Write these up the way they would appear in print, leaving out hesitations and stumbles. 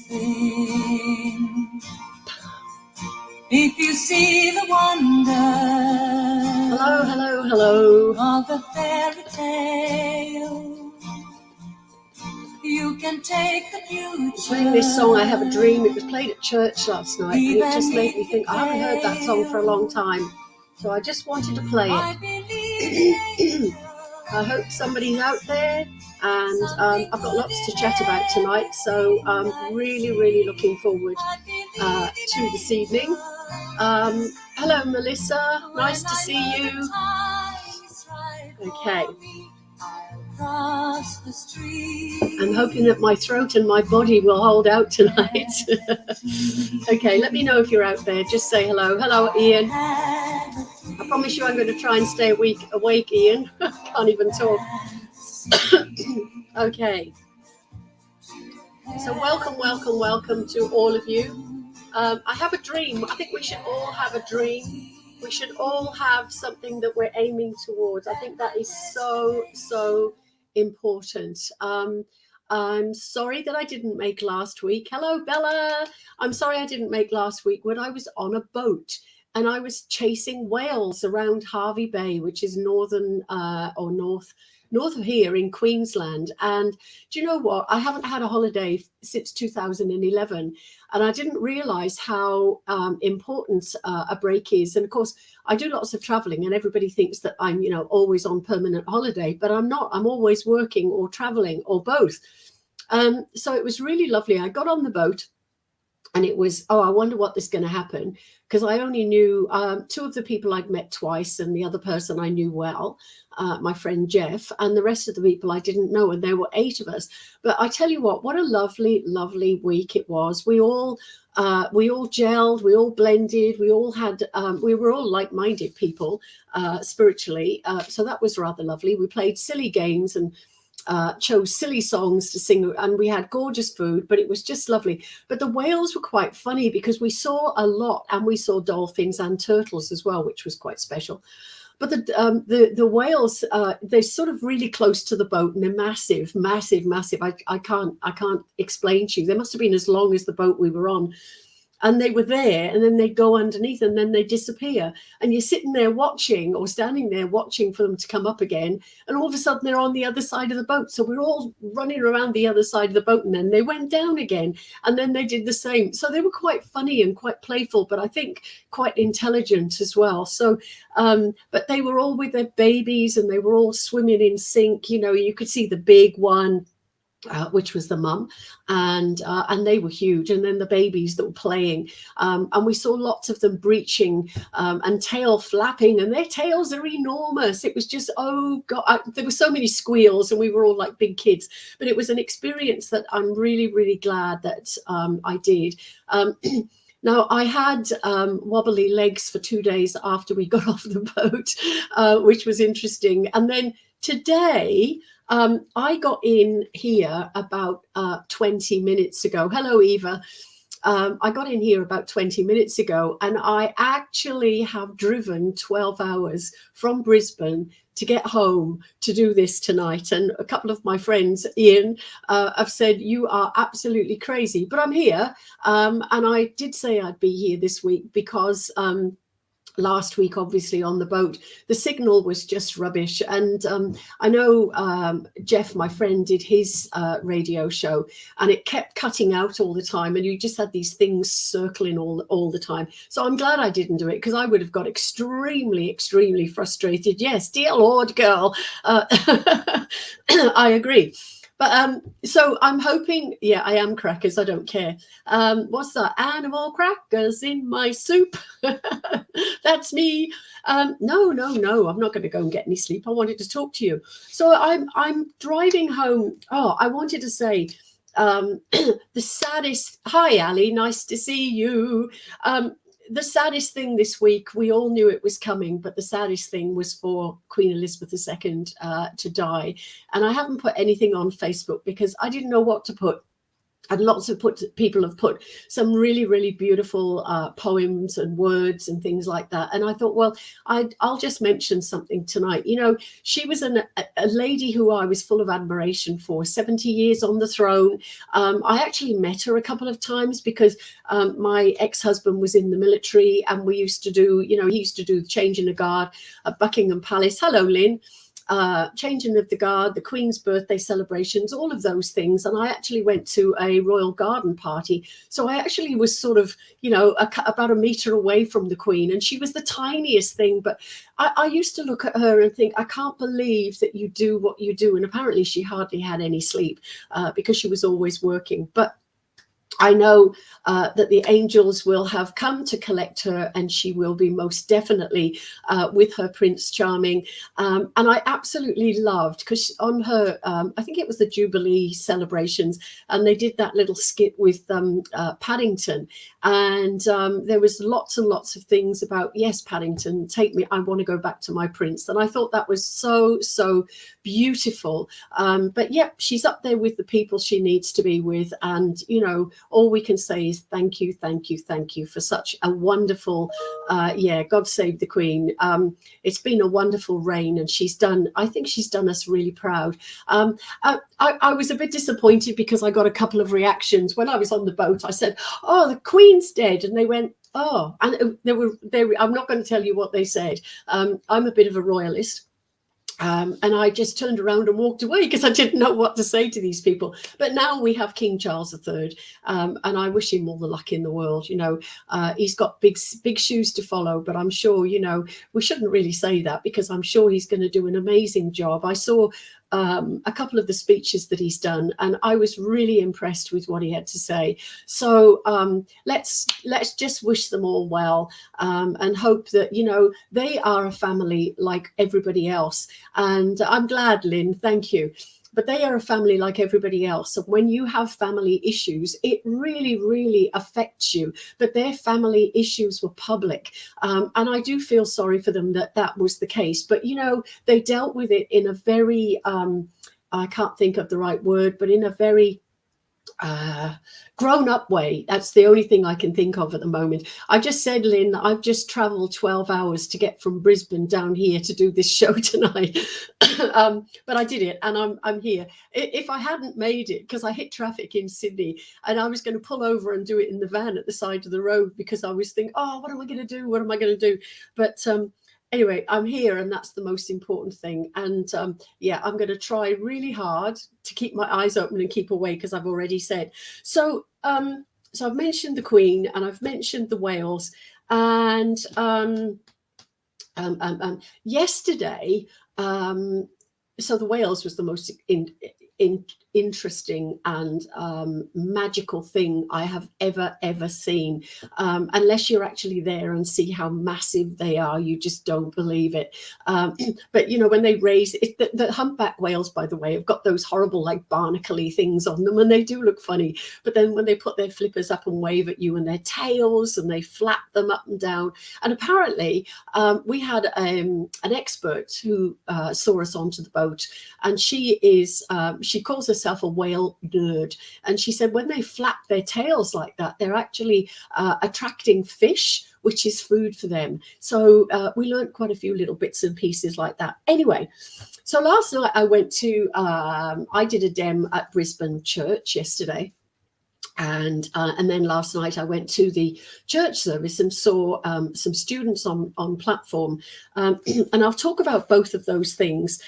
sing. If you see the wonder of the fairy tale, you can take the future. Playing this song, I Have a Dream, it was played at church last night, and it just made me think, I haven't heard that song for a long time. So I just wanted to play it. I hope somebody's out there, and I've got lots to chat about tonight, so I'm really looking forward to this evening. Hello Melissa, nice to see you. Okay. I'm hoping that my throat and my body will hold out tonight. Okay, let me know if you're out there. Just say hello. Hello, Ian. I promise you I'm going to try and stay awake, Ian. Can't even talk. Okay. So welcome to all of you. I have a dream. I think we should all have a dream. We should all have something that we're aiming towards. I think that is so important. I'm sorry that I didn't make last week. Hello, Bella. I'm sorry I didn't make last week when I was on a boat and I was chasing whales around Hervey Bay, which is north of here in Queensland. And do you know what? I haven't had a holiday since 2011, and I didn't realize how important a break is. And of course, I do lots of traveling, and everybody thinks that I'm, always on permanent holiday, but I'm not. I'm always working or traveling or both. So it was really lovely. I got on the boat, and it was, I wonder what is going to happen, because I only knew two of the people I'd met twice, and the other person I knew well, my friend Jeff, and the rest of the people I didn't know, and there were 8 of us. But I tell you what a lovely week it was. We all gelled, we all blended, we all had, we were all like-minded people spiritually, so that was rather lovely. We played silly games and chose silly songs to sing, and we had gorgeous food, but it was just lovely. But the whales were quite funny because we saw a lot, and we saw dolphins and turtles as well, which was quite special. But the whales, they're sort of really close to the boat, and they're massive. I can't explain to you. They must have been as long as the boat we were on. And they were there, and then they'd go underneath, and then they disappear. And you're sitting there watching, or standing there watching for them to come up again. And all of a sudden, they're on the other side of the boat. So we're all running around the other side of the boat, and then they went down again. And then they did the same. So they were quite funny and quite playful, but I think quite intelligent as well. So, but they were all with their babies, and they were all swimming in sync. You could see the big one, which was the mum, and they were huge, and then the babies that were playing, and we saw lots of them breaching and tail flapping, and their tails are enormous. It was just, oh God, there were so many squeals, and we were all like big kids, but it was an experience that I'm really glad that I did. Now, I had wobbly legs for 2 days after we got off the boat, which was interesting. And then today, I got in here about 20 minutes ago. Hello, Eva. I got in here about 20 minutes ago, and I actually have driven 12 hours from Brisbane to get home to do this tonight. And a couple of my friends, Ian, have said, you are absolutely crazy. But I'm here, and I did say I'd be here this week because last week, obviously, on the boat, the signal was just rubbish. And I know Jeff, my friend, did his radio show, and it kept cutting out all the time, and you just had these things circling all the time. So I'm glad I didn't do it, because I would have got extremely frustrated. Yes, dear Lord, girl. I agree. But so I'm hoping, yeah, I am crackers. I don't care. What's that? Animal crackers in my soup. That's me. No. I'm not going to go and get any sleep. I wanted to talk to you. So I'm driving home. Oh, I wanted to say the saddest. Hi, Ali. Nice to see you. The saddest thing this week, we all knew it was coming, but the saddest thing was for Queen Elizabeth II to die. And I haven't put anything on Facebook because I didn't know what to put. and lots of people have put some really, really beautiful poems and words and things like that. And I thought, well, I'll just mention something tonight. You know, she was a lady who I was full of admiration for. 70 years on the throne. I actually met her a couple of times because my ex-husband was in the military, and we used to do, you know, he used to do the changing the guard at Buckingham Palace. Hello, Lynn. Changing of the guard, the Queen's birthday celebrations, all of those things. And I actually went to a royal garden party. So I actually was sort of, you know, about a meter away from the Queen, and she was the tiniest thing. But I used to look at her and think, I can't believe that you do what you do. And apparently she hardly had any sleep because she was always working. But I know that the angels will have come to collect her, and she will be most definitely with her Prince Charming. And I absolutely loved, because on her, I think it was the Jubilee celebrations, and they did that little skit with Paddington. And there was lots and lots of things about, yes, Paddington, take me, I want to go back to my prince. And I thought that was so, so beautiful. But yep, she's up there with the people she needs to be with. And, you know, all we can say is thank you, thank you, thank you for such a wonderful, God save the Queen. It's been a wonderful reign, and I think she's done us really proud. I was a bit disappointed because I got a couple of reactions when I was on the boat. I said, oh, the Queen's dead. And they went, oh, and I'm not going to tell you what they said. I'm a bit of a royalist. And I just turned around and walked away because I didn't know what to say to these people. But now we have King Charles III, and I wish him all the luck in the world. You know, he's got big shoes to follow, but I'm sure, you know, we shouldn't really say that because I'm sure he's going to do an amazing job. I saw a couple of the speeches that he's done, and I was really impressed with what he had to say. So let's just wish them all well, and hope that, you know, they are a family like everybody else. And I'm glad, Lynn, thank you. But they are a family like everybody else. And when you have family issues, it really, really affects you. But their family issues were public. And I do feel sorry for them that was the case. But, you know, they dealt with it in a very, I can't think of the right word, but in a very grown-up way. That's the only thing I can think of at the moment. I just said, Lynn, I've just traveled 12 hours to get from Brisbane down here to do this show tonight. But I did it, and I'm here. If I hadn't made it, because I hit traffic in Sydney, and I was going to pull over and do it in the van at the side of the road because I was thinking, oh, what am I going to do? What am I going to do? But anyway, I'm here, and that's the most important thing. And I'm going to try really hard to keep my eyes open and keep awake, as I've already said. So I've mentioned the Queen, and I've mentioned the Wales, and yesterday, so the Wales was the most interesting and magical thing I have ever seen. Unless you're actually there and see how massive they are, you just don't believe it. But you know, when they raise it, the humpback whales, by the way, have got those horrible like barnacle-y things on them, and they do look funny. But then when they put their flippers up and wave at you, and their tails, and they flap them up and down, and apparently we had an expert who saw us onto the boat, and she calls herself a whale nerd, and she said when they flap their tails like that, they're actually attracting fish, which is food for them. So we learned quite a few little bits and pieces like that. Anyway, so last night I went to I did a dem at Brisbane Church yesterday. And then last night I went to the church service and saw some students on platform, and I'll talk about both of those things.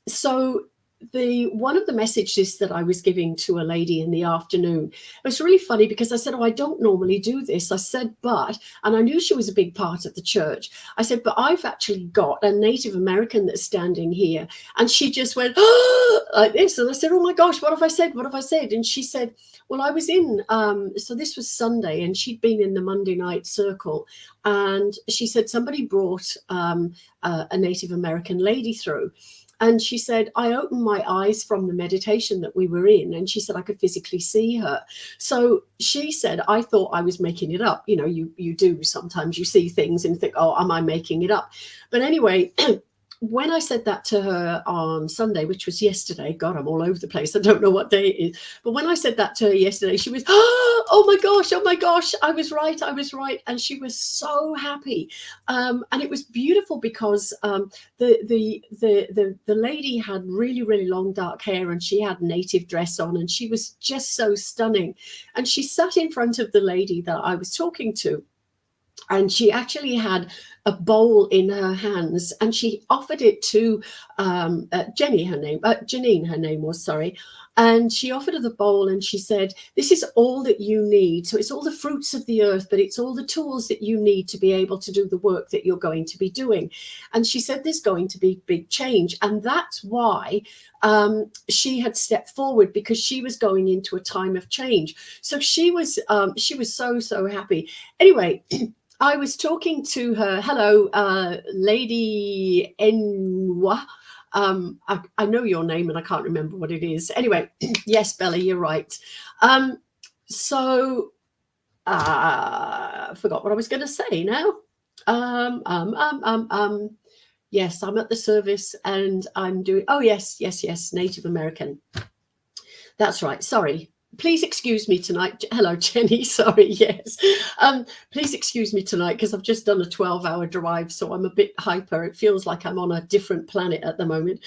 So one of the messages that I was giving to a lady in the afternoon, it was really funny because I said, oh, I don't normally do this. I said, and I knew she was a big part of the church. I said, but I've actually got a Native American that's standing here. And she just went, oh, like this. And I said, oh my gosh, what have I said? What have I said? And she said, well, I was in, so this was Sunday, and she'd been in the Monday night circle. And she said, somebody brought a Native American lady through. And she said, I opened my eyes from the meditation that we were in. And she said, I could physically see her. So she said, I thought I was making it up. You know, you do sometimes you see things and think, oh, am I making it up? But anyway, when I said that to her on Sunday, which was yesterday, God, I'm all over the place. I don't know what day it is. But when I said that to her yesterday, she was, oh my gosh, I was right. And she was so happy. And it was beautiful because the lady had really, really long dark hair, and she had native dress on, and she was just so stunning. And she sat in front of the lady that I was talking to, and she actually had a bowl in her hands, and she offered it to Janine, her name was, sorry. And she offered her the bowl, and she said, this is all that you need. So it's all the fruits of the earth, but it's all the tools that you need to be able to do the work that you're going to be doing. And she said, there's going to be big change. And that's why she had stepped forward, because she was going into a time of change. So she was so happy. Anyway, I was talking to her. Hello, Lady Enwa. I know your name and I can't remember what it is. Anyway, yes, Bella, you're right. So I forgot what I was going to say now. Yes, I'm at the service and I'm doing, oh, yes, Native American. That's right. Sorry. Please excuse me tonight. Hello, Jenny. Sorry. Yes. Please excuse me tonight because I've just done a 12-hour drive, so I'm a bit hyper. It feels like I'm on a different planet at the moment.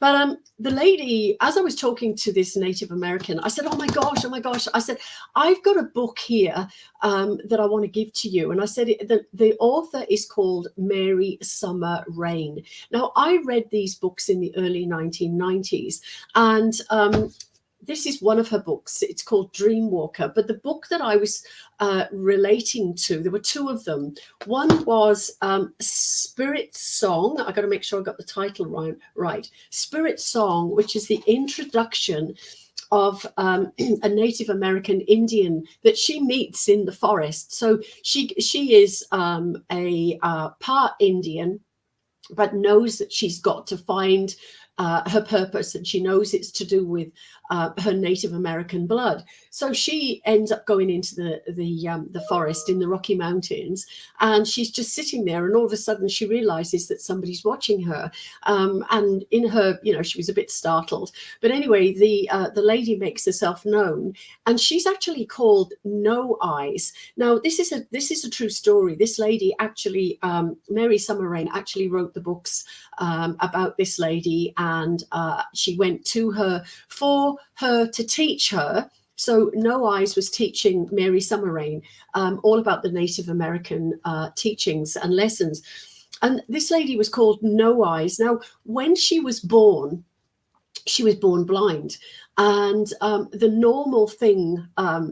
But the lady, as I was talking to this Native American, I said, oh my gosh. I said, I've got a book here that I want to give to you. And I said, the author is called Mary Summer Rain. Now, I read these books in the early 1990s, and this is one of her books. It's called Dreamwalker. But the book that I was relating to, there were two of them. One was Spirit Song. I got to make sure I got the title right. Spirit Song, which is the introduction of a Native American Indian that she meets in the forest. So she is a part Indian, but knows that she's got to find her purpose, and she knows it's to do with her Native American blood. So she ends up going into the forest in the Rocky Mountains, and she's just sitting there, and all of a sudden she realizes that somebody's watching her, and in her, she was a bit startled. But anyway, the lady makes herself known, and she's actually called No Eyes. Now, this is a true story. This lady actually, Mary Summer Rain, actually wrote the books about this lady, and she went to her for her to teach her. So No Eyes was teaching Mary Summer Rain all about the Native American teachings and lessons. And this lady was called No Eyes. Now, when she was born blind. And the normal thing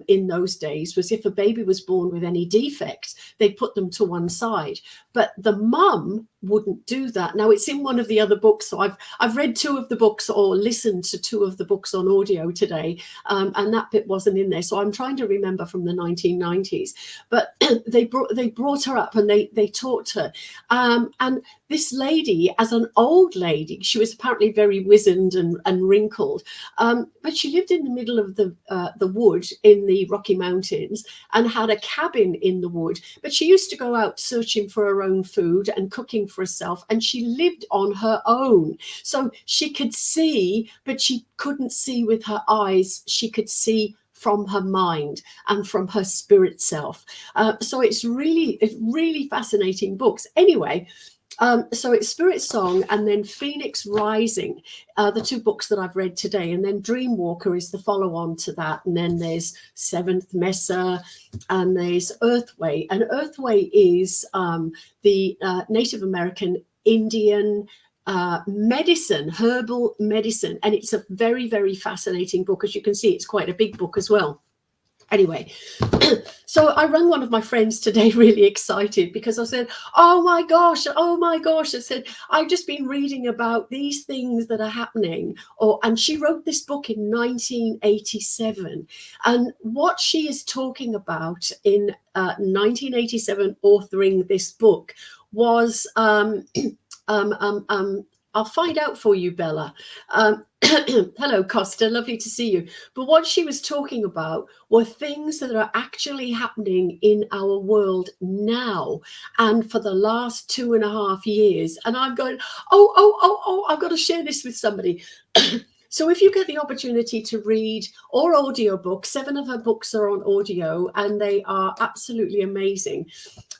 in those days was, if a baby was born with any defects, they put them to one side. But the mum wouldn't do that. Now, it's in one of the other books. So I've read two of the books, or listened to two of the books on audio today, and that bit wasn't in there. So I'm trying to remember from the 1990s. But they brought her up, and they taught her. And this lady, as an old lady, she was apparently very wizened and wrinkled. But she lived in the middle of the wood in the Rocky Mountains, and had a cabin in the wood. But she used to go out searching for her own food and cooking for herself, and she lived on her own. So she could see, but she couldn't see with her eyes. She could see from her mind and from her spirit self. So it's really fascinating books. Anyway, so it's Spirit Song and then Phoenix Rising, the two books that I've read today. And then Dreamwalker is the follow-on to that. And then there's Seventh Mesa, and there's Earthway. And Earthway is the Native American Indian medicine, herbal medicine. And it's a very, very fascinating book. As you can see, it's quite a big book as well. Anyway, so I rang one of my friends today really excited, because I said, oh my gosh. I said, I've just been reading about these things that are happening. And she wrote this book in 1987. And what she is talking about in 1987, authoring this book, was I'll find out for you, Bella. Hello, Costa. Lovely to see you. But what she was talking about were things that are actually happening in our world now and for the last 2.5 years. And I'm going, oh, I've got to share this with somebody. So if you get the opportunity to read or audiobook, 7 of her books are on audio and they are absolutely amazing.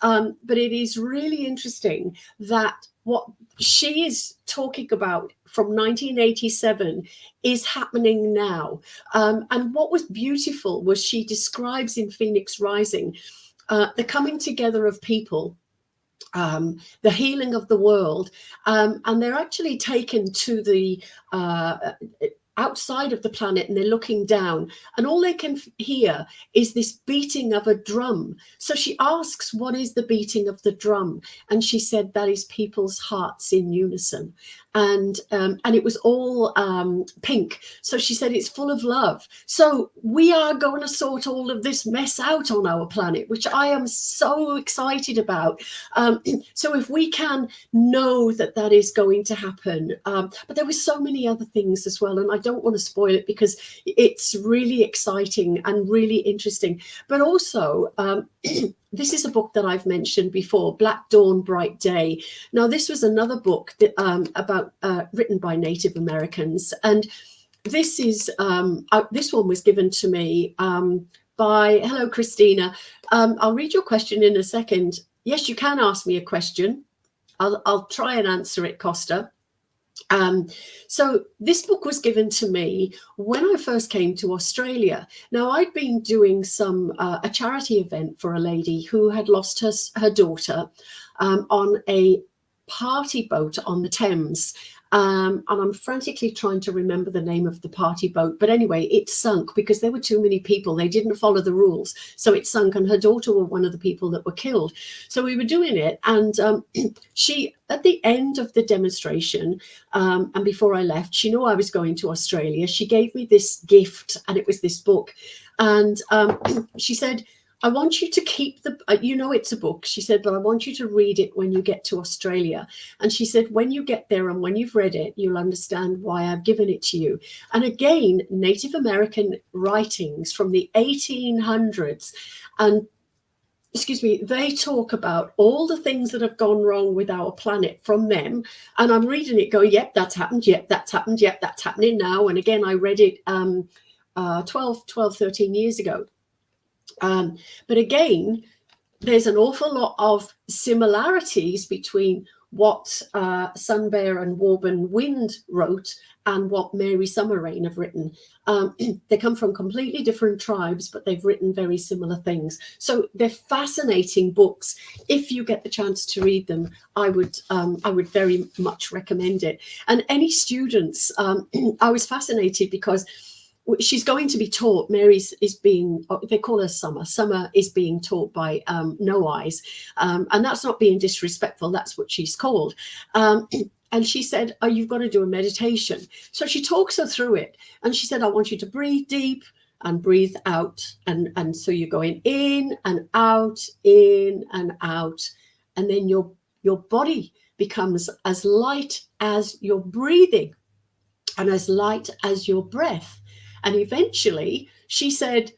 But it is really interesting that what she is talking about from 1987 is happening now. And what was beautiful was she describes in Phoenix Rising the coming together of people, the healing of the world, and they're actually taken to the outside of the planet, and they're looking down, and all they can hear is this beating of a drum. So she asks, what is the beating of the drum? And she said that is people's hearts in unison. And it was all pink. So she said it's full of love. So we are going to sort all of this mess out on our planet, which I am so excited about. So if we can know that that is going to happen, but there were so many other things as well, and I don't want to spoil it because it's really exciting and really interesting. But also, this is a book that I've mentioned before, Black Dawn, Bright Day. Now, this was another book that, about written by Native Americans, and this is this one was given to me by, hello, Christina. I'll read your question in a second. Yes, you can ask me a question. I'll try and answer it, Costa. So this book was given to me when I first came to Australia. Now, I'd been doing a charity event for a lady who had lost her daughter on a party boat on the Thames. And I'm frantically trying to remember the name of the party boat. But anyway, it sunk because there were too many people. They didn't follow the rules. So it sunk, and her daughter was one of the people that were killed. So we were doing it. And she, at the end of the demonstration, and before I left, she knew I was going to Australia. She gave me this gift, and it was this book. And she said, I want you to keep it's a book. She said, but I want you to read it when you get to Australia. And she said, when you get there and when you've read it, you'll understand why I've given it to you. And again, Native American writings from the 1800s. And they talk about all the things that have gone wrong with our planet from them. And I'm reading it going, yep, that's happened. Yep, that's happened. Yep, that's happening now. And again, I read it 13 years ago. But again, there's an awful lot of similarities between what Sun Bear and Warburn Wind wrote and what Mary Summer Rain have written. They come from completely different tribes, but they've written very similar things. So they're fascinating books. If you get the chance to read them, I would very much recommend it. And any students, I was fascinated because she's going to be taught. Mary's is being, they call her Summer. Summer is being taught by No Eyes. And that's not being disrespectful. That's what she's called. And she said, oh, you've got to do a meditation. So she talks her through it. And she said, I want you to breathe deep and breathe out. And so you're going in and out, in and out. And then your body becomes as light as your breathing and as light as your breath. And eventually she said,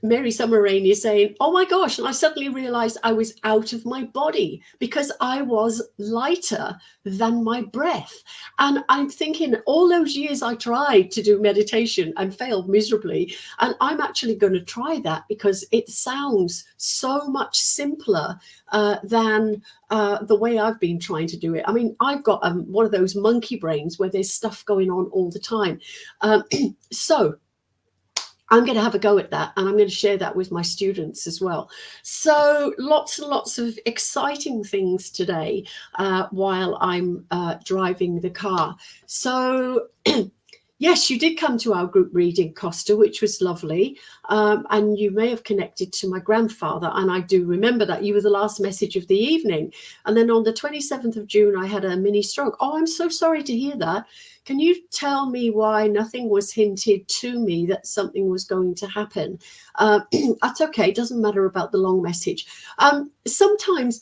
Mary Summer Rain is saying, oh my gosh, and I suddenly realized I was out of my body because I was lighter than my breath. And I'm thinking, all those years I tried to do meditation and failed miserably. And I'm actually going to try that because it sounds so much simpler than the way I've been trying to do it. I mean, I've got one of those monkey brains where there's stuff going on all the time. So I'm going to have a go at that, and I'm going to share that with my students as well. So lots and lots of exciting things today while I'm driving the car. So yes, you did come to our group reading, Costa, which was lovely. And you may have connected to my grandfather. And I do remember that you were the last message of the evening. And then on the 27th of June, I had a mini stroke. Oh, I'm so sorry to hear that. can you tell me why nothing was hinted to me that something was going to happen? That's okay. It doesn't matter about the long message. Sometimes,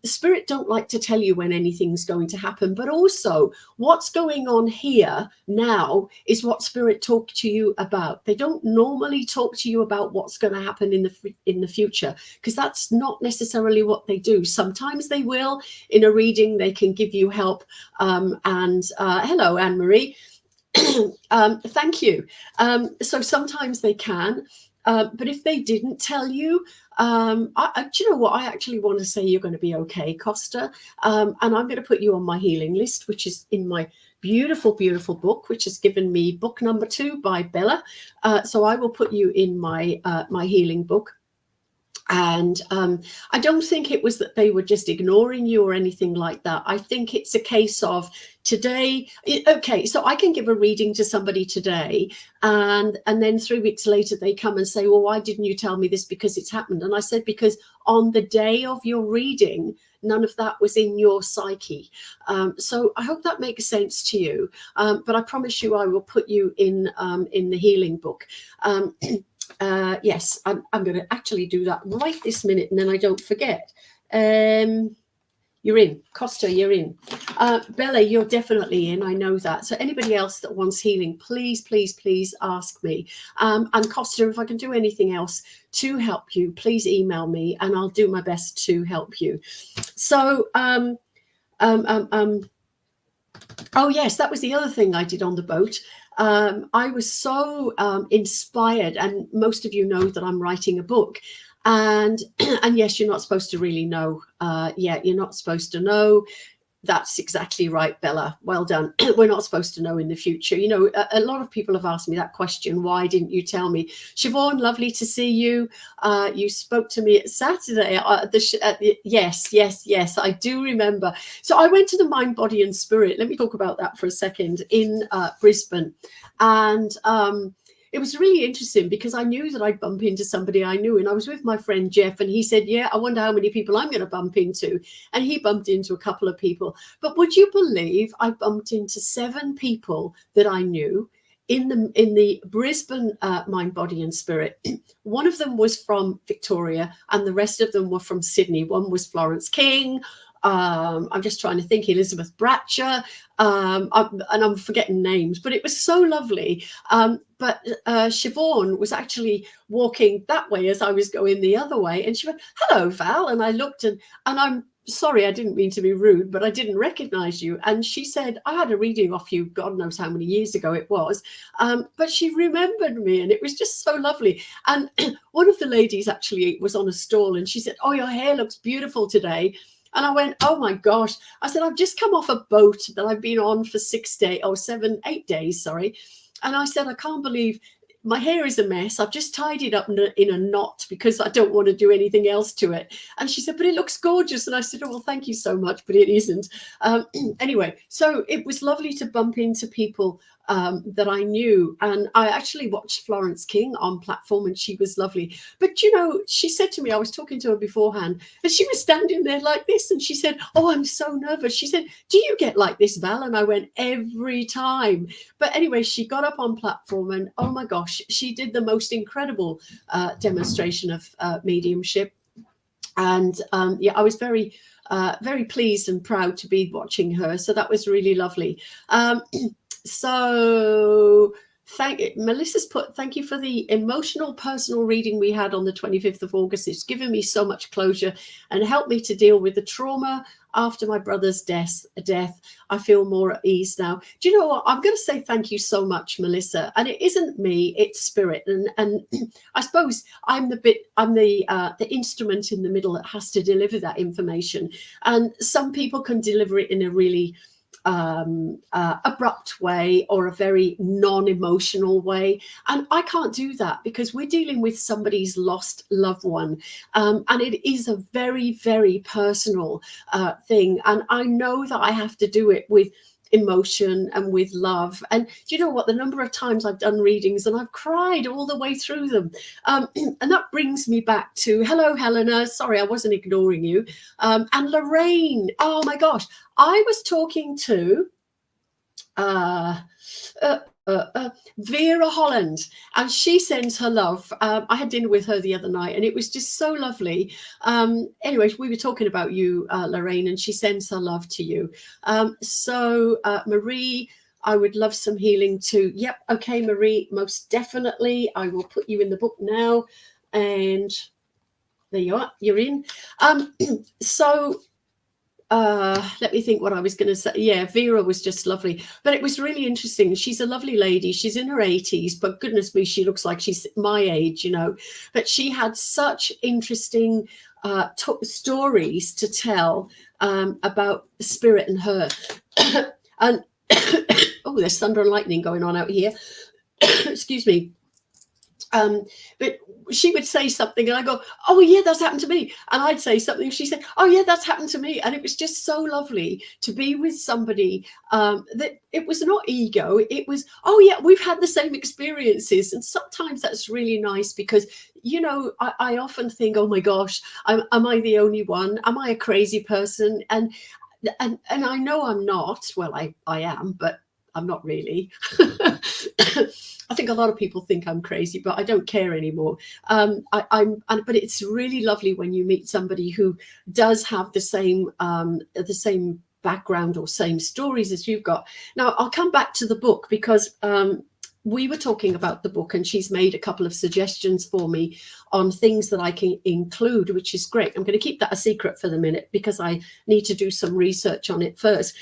spirit don't like to tell you when anything's going to happen, but also what's going on here now is what spirit talk to you about. They don't normally talk to you about what's going to happen in the future, because that's not necessarily what they do. Sometimes they will. In a reading, they can give you help. Hello, Anne-Marie. Thank you. So sometimes they can, but if they didn't tell you, do you know what? I actually want to say you're going to be okay, Costa. And I'm going to put you on my healing list, which is in my beautiful, beautiful book, which has given me book number 2 by Bella. So I will put you in my my healing book. And I don't think it was that they were just ignoring you or anything like that. I think it's a case of today. Okay, so I can give a reading to somebody today, and then 3 weeks later they come and say, well, why didn't you tell me this? Because it's happened. And I said, because on the day of your reading, none of that was in your psyche. So I hope that makes sense to you. But I promise you, I will put you in the healing book. Yes, I'm going to actually do that right this minute, and then I don't forget. You're in. Costa, you're in. Bella, you're definitely in. I know that. So anybody else that wants healing, please, please, please ask me. And Costa, if I can do anything else to help you, please email me, and I'll do my best to help you. So, oh yes, that was the other thing I did on the boat. I was so inspired, and most of you know that I'm writing a book, and yes, you're not supposed to really know. You're not supposed to know. That's exactly right, Bella. Well done. We're not supposed to know in the future. You know, a lot of people have asked me that question. Why didn't you tell me? Siobhan, lovely to see you. You spoke to me Saturday. Yes, I do remember. So I went to the Mind, Body and Spirit. Let me talk about that for a second in Brisbane. And it was really interesting because I knew that I'd bump into somebody I knew, and I was with my friend Jeff, and he said, yeah, I wonder how many people I'm going to bump into. And he bumped into a couple of people. But would you believe I bumped into 7 people that I knew in the Brisbane Mind, Body and Spirit? One of them was from Victoria, and the rest of them were from Sydney. One was Florence King. I'm just trying to think, Elizabeth Bratcher, and I'm forgetting names, but it was so lovely. But Siobhan was actually walking that way as I was going the other way, and she went, hello, Val. And I looked, and I'm sorry, I didn't mean to be rude, but I didn't recognize you. And she said, I had a reading off you, God knows how many years ago it was. But she remembered me, and it was just so lovely. And one of the ladies actually was on a stall, and she said, oh, your hair looks beautiful today. And I went, oh my gosh. I said, I've just come off a boat that I've been on for 8 days, sorry. And I said, I can't believe my hair is a mess. I've just tied it up in a knot because I don't want to do anything else to it. And she said, but it looks gorgeous. And I said, oh, well, thank you so much, but it isn't. Anyway, so it was lovely to bump into people that I knew. And I actually watched Florence King on platform, and she was lovely. But, you know, she said to me, I was talking to her beforehand, and she was standing there like this. And she said, oh, I'm so nervous. She said, do you get like this, Val? And I went, every time. But anyway, she got up on platform, and oh my gosh, she did the most incredible demonstration of mediumship. And I was very pleased and proud to be watching her. So that was really lovely. So Melissa's put, thank you for the emotional personal reading we had on the 25th of August. It's given me so much closure and helped me to deal with the trauma after my brother's death. I feel more at ease now. Do you know what? I'm going to say thank you so much, Melissa. And it isn't me, it's spirit. And I suppose I'm the instrument in the middle that has to deliver that information. And some people can deliver it in a really abrupt way or a very non-emotional way, and I can't do that because we're dealing with somebody's lost loved one, and it is a very, very personal thing, and I know that I have to do it with emotion and with love. And do you know what, the number of times I've done readings and I've cried all the way through them, and that brings me back to, hello Helena, sorry I wasn't ignoring you, and Lorraine, oh my gosh, I was talking to uh, uh, Vera Holland, and she sends her love. I had dinner with her the other night, and it was just so lovely. Anyway, we were talking about you, Lorraine, and she sends her love to you. Marie, I would love some healing too. Yep, okay, Marie, most definitely. I will put you in the book now, and there you are. You're in. Let me think what I was going to say. Yeah, Vera was just lovely, but it was really interesting. She's a lovely lady. She's in her 80s, but goodness me, she looks like she's my age, you know. But she had such interesting stories to tell about the spirit and her. And oh, there's thunder and lightning going on out here. Excuse me. But she would say something and I go, oh yeah, that's happened to me. And I'd say something, she said, oh yeah, that's happened to me. And it was just so lovely to be with somebody that it was not ego. It was, oh yeah, we've had the same experiences. And sometimes that's really nice because, you know, I often think, oh my gosh, am I the only one? Am I a crazy person? And I know I'm not. Well, I am, but I'm not really. I think a lot of people think I'm crazy, but I don't care anymore. But it's really lovely when you meet somebody who does have the same background or same stories as you've got. Now, I'll come back to the book because we were talking about the book and she's made a couple of suggestions for me on things that I can include, which is great. I'm going to keep that a secret for the minute because I need to do some research on it first.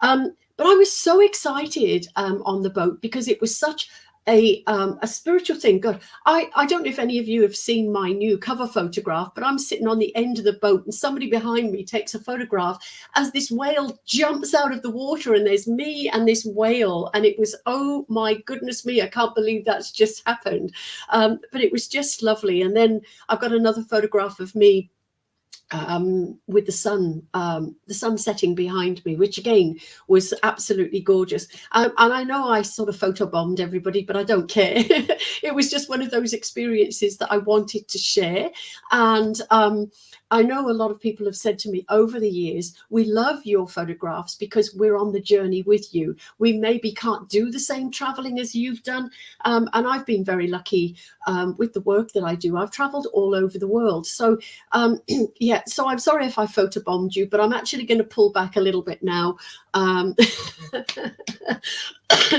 But I was so excited on the boat because it was such a spiritual thing. God, I don't know if any of you have seen my new cover photograph, but I'm sitting on the end of the boat and somebody behind me takes a photograph as this whale jumps out of the water and there's me and this whale. And it was, oh my goodness me, I can't believe that's just happened. But it was just lovely. And then I've got another photograph of me with the sun setting behind me, which again was absolutely gorgeous. And I know I sort of photobombed everybody, but I don't care. It was just one of those experiences that I wanted to share. And I know a lot of people have said to me over the years, we love your photographs because we're on the journey with you. We maybe can't do the same traveling as you've done. And I've been very lucky with the work that I do. I've traveled all over the world. So yeah, so I'm sorry if I photobombed you, but I'm actually going to pull back a little bit now.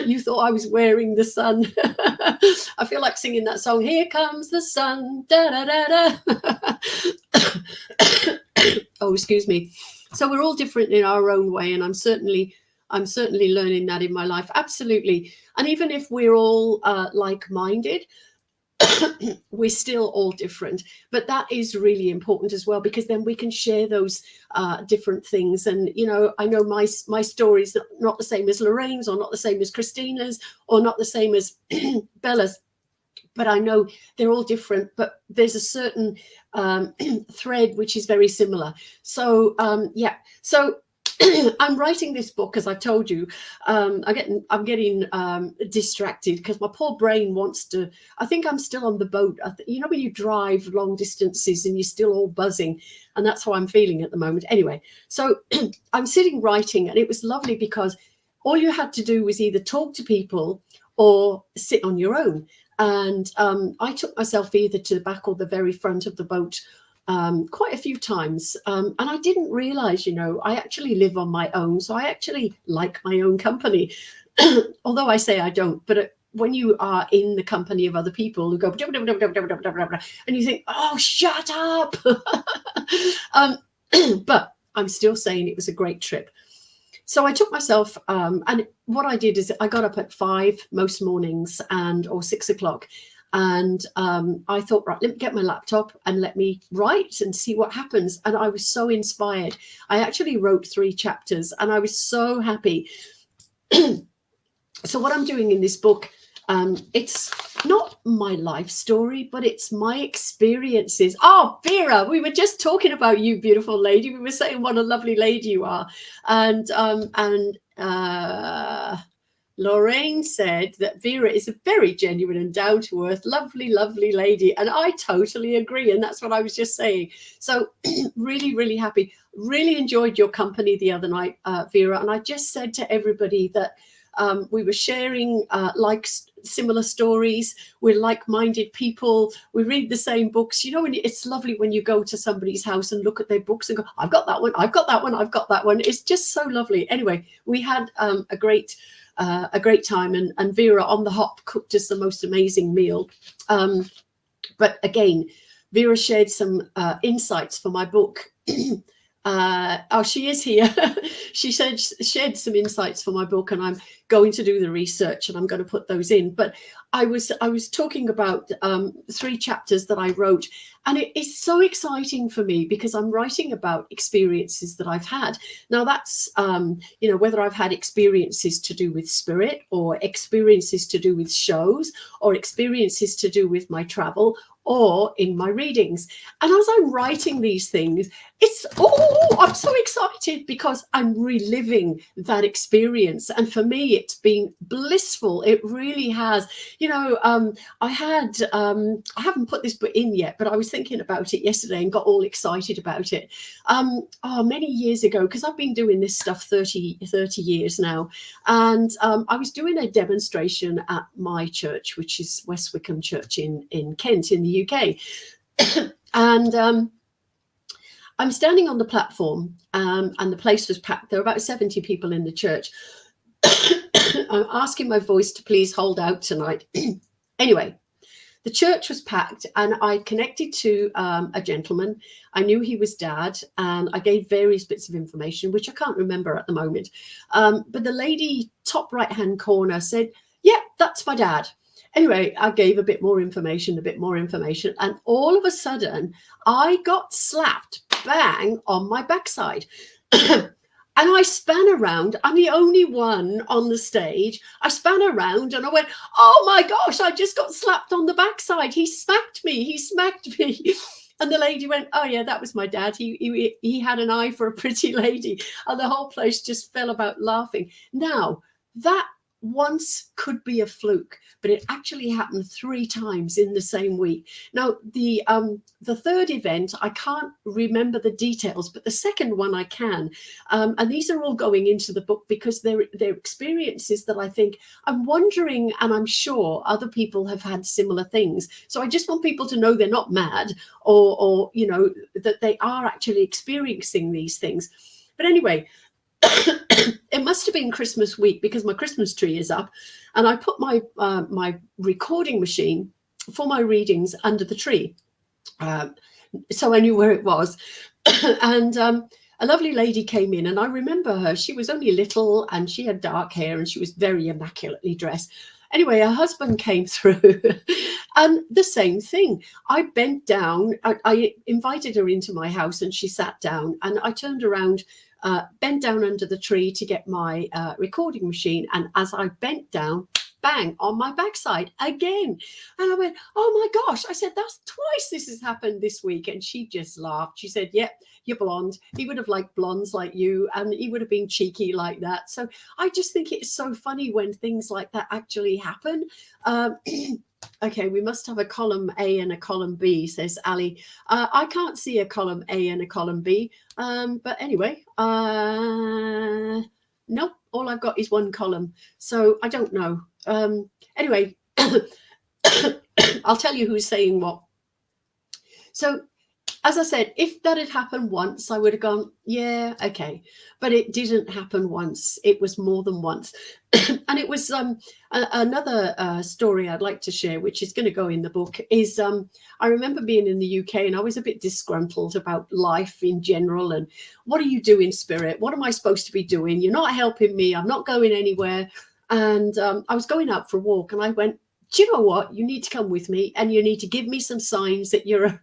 You thought I was wearing the sun. I feel like singing that song. Here comes the sun. Da, da, da, da. Oh, excuse me. So we're all different in our own way, and I'm certainly learning that in my life. Absolutely. And even if we're all like-minded, we're still all different, but that is really important as well, because then we can share those different things. And you know, I know my stories are not the same as Lorraine's, or not the same as Christina's, or not the same as Bella's, but I know they're all different, but there's a certain thread which is very similar. So yeah, so I'm writing this book, as I told you. I'm getting distracted because my poor brain wants to. I think I'm still on the boat. You know, when you drive long distances and you're still all buzzing, and that's how I'm feeling at the moment. Anyway, so I'm sitting writing, and it was lovely because all you had to do was either talk to people or sit on your own. And I took myself either to the back or the very front of the boat quite a few times. And I didn't realize, you know, I actually live on my own. So I actually like my own company, although I say I don't. But when you are in the company of other people who go, and you think, oh, shut up. But I'm still saying it was a great trip. So I took myself, and what I did is I got up at 5 most mornings or 6 o'clock. And I thought, right, let me get my laptop and let me write and see what happens. And I was so inspired. I actually wrote 3 chapters and I was so happy. So what I'm doing in this book, it's not my life story, but it's my experiences. Oh, Vera, we were just talking about you, beautiful lady. We were saying what a lovely lady you are. And Lorraine said that Vera is a very genuine and down-to-earth, lovely, lovely lady. And I totally agree. And that's what I was just saying. So really, really happy. Really enjoyed your company the other night, Vera. And I just said to everybody that We were sharing similar stories. We're like-minded people. We read the same books. You know, and it's lovely when you go to somebody's house and look at their books and go, I've got that one, I've got that one, I've got that one. It's just so lovely. Anyway, we had a great time, and Vera on the hop cooked us the most amazing meal. But again, Vera shared some insights for my book. Oh, she is here. She shared some insights for my book, and I'm going to do the research and I'm going to put those in. But I was talking about 3 chapters that I wrote, and it is so exciting for me because I'm writing about experiences that I've had. Now that's you know, whether I've had experiences to do with spirit, or experiences to do with shows, or experiences to do with my travel, or in my readings. And as I'm writing these things, I'm so excited because I'm reliving that experience. And for me, it's been blissful. It really has. You know, I haven't put this book in yet, but I was thinking about it yesterday and got all excited about it. Many years ago, because I've been doing this stuff 30 years now. And I was doing a demonstration at my church, which is West Wickham Church in Kent in the UK. And I'm standing on the platform, and the place was packed. There were about 70 people in the church. I'm asking my voice to please hold out tonight. Anyway, the church was packed, and I connected to a gentleman. I knew he was Dad, and I gave various bits of information, which I can't remember at the moment. But the lady, top right-hand corner, said, "Yeah, that's my dad." Anyway, I gave a bit more information, and all of a sudden, I got slapped bang on my backside. And I span around. I'm the only one on the stage. I span around and I went, "Oh my gosh, I just got slapped on the backside. He smacked me. And the lady went, "Oh yeah, that was my dad. He had an eye for a pretty lady." And the whole place just fell about laughing. Now, that once could be a fluke, but it actually happened 3 times in the same week. Now, the third event, I can't remember the details, but the second one I can. And these are all going into the book because they're experiences that I think, I'm wondering, and I'm sure other people have had similar things. So I just want people to know they're not mad, or you know, that they are actually experiencing these things. But anyway, it must have been Christmas week because my Christmas tree is up, and I put my my recording machine for my readings under the tree, so I knew where it was. And a lovely lady came in, and I remember her. She was only little, and she had dark hair, and she was very immaculately dressed. Anyway, her husband came through, and the same thing. I bent down. I invited her into my house, and she sat down, and I turned around, bent down under the tree to get my recording machine. And as I bent down, bang on my backside again. And I went, "Oh my gosh." I said, "That's twice this has happened this week." And she just laughed. She said, "Yep, you're blonde. He would have liked blondes like you, and he would have been cheeky like that." So I just think it's so funny when things like that actually happen. Okay, we must have a column A and a column B, says Ali. I can't see a column A and a column B. But anyway, nope, all I've got is one column. So I don't know. Anyway, I'll tell you who's saying what. So, as I said, if that had happened once, I would have gone, yeah, okay. But it didn't happen once. It was more than once. And it was another story I'd like to share, which is going to go in the book, is I remember being in the UK, and I was a bit disgruntled about life in general. And what are you doing, Spirit? What am I supposed to be doing? You're not helping me. I'm not going anywhere. And I was going out for a walk, and I went, "Do you know what? You need to come with me, and you need to give me some signs that you're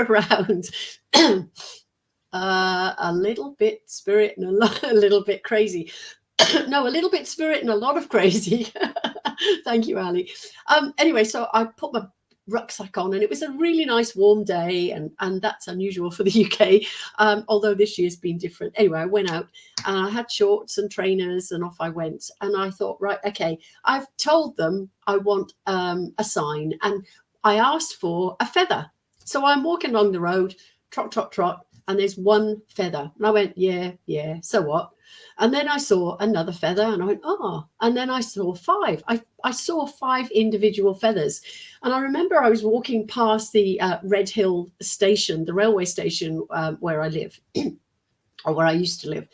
around." A little bit spirit and a little bit crazy. No, a little bit spirit and a lot of crazy. Thank you, Ali. Anyway, so I put my rucksack on, and it was a really nice warm day, and that's unusual for the UK, although this year's been different. Anyway, I went out, and I had shorts and trainers, and off I went. And I thought, right, okay, I've told them I want a sign, and I asked for a feather. So I'm walking along the road, trot, trot, trot, and there's one feather. And I went, yeah, so what? And then I saw another feather and I went, oh, and then I saw 5. I saw 5 individual feathers. And I remember I was walking past the Red Hill station, the railway station where I live, or where I used to live.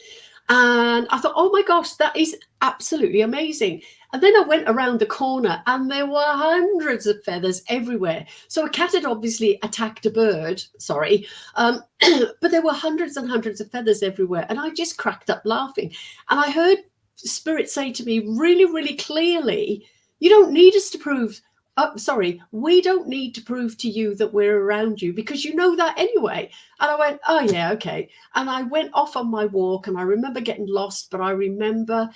And I thought, oh my gosh, that is absolutely amazing. And then I went around the corner and there were hundreds of feathers everywhere. So a cat had obviously attacked a bird, sorry, but there were hundreds and hundreds of feathers everywhere. And I just cracked up laughing. And I heard Spirit say to me really, really clearly, you don't need us to prove, we don't need to prove to you that we're around you because you know that anyway. And I went, oh yeah, okay. And I went off on my walk and I remember getting lost, but I remember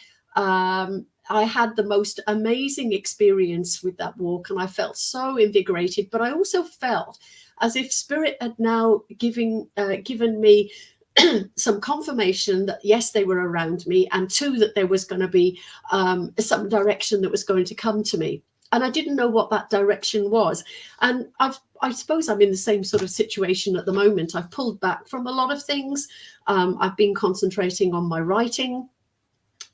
I had the most amazing experience with that walk and I felt so invigorated, but I also felt as if Spirit had now given me some confirmation that yes, they were around me, and 2, that there was going to be some direction that was going to come to me. And I didn't know what that direction was. And I suppose I'm in the same sort of situation at the moment. I've pulled back from a lot of things. I've been concentrating on my writing.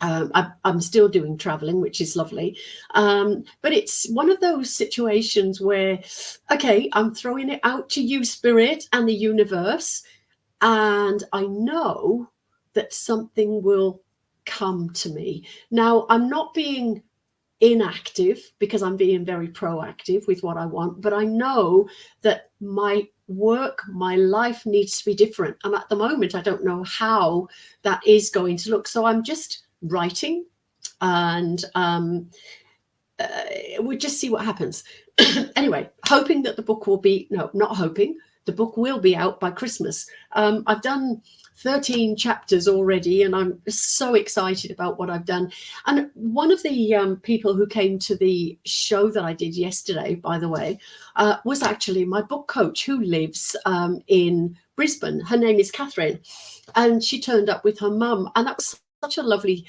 I'm still doing traveling, which is lovely. But it's one of those situations where, okay, I'm throwing it out to you, Spirit, and the universe. And I know that something will come to me. Now, I'm not being inactive because I'm being very proactive with what I want, but I know that my work, my life needs to be different. And at the moment, I don't know how that is going to look. So I'm just writing and we'll just see what happens. Anyway, hoping that the book will be, no, not hoping, the book will be out by Christmas. I've done 13 chapters already and I'm so excited about what I've done. And one of the people who came to the show that I did yesterday, by the way, was actually my book coach who lives in Brisbane. Her name is Catherine, and she turned up with her mum, and that was such a lovely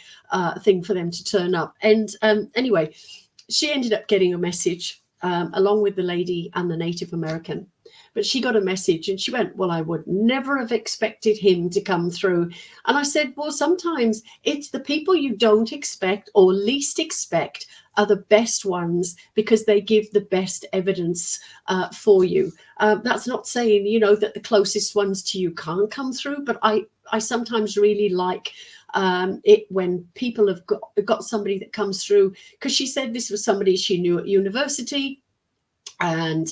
thing for them to turn up. And anyway, she ended up getting a message along with the lady and the Native American. But she got a message and she went, well, I would never have expected him to come through. And I said, well, sometimes it's the people you don't expect or least expect are the best ones because they give the best evidence for you. That's not saying, you know, that the closest ones to you can't come through, but I sometimes really like it when people have got somebody that comes through, because she said this was somebody she knew at university. And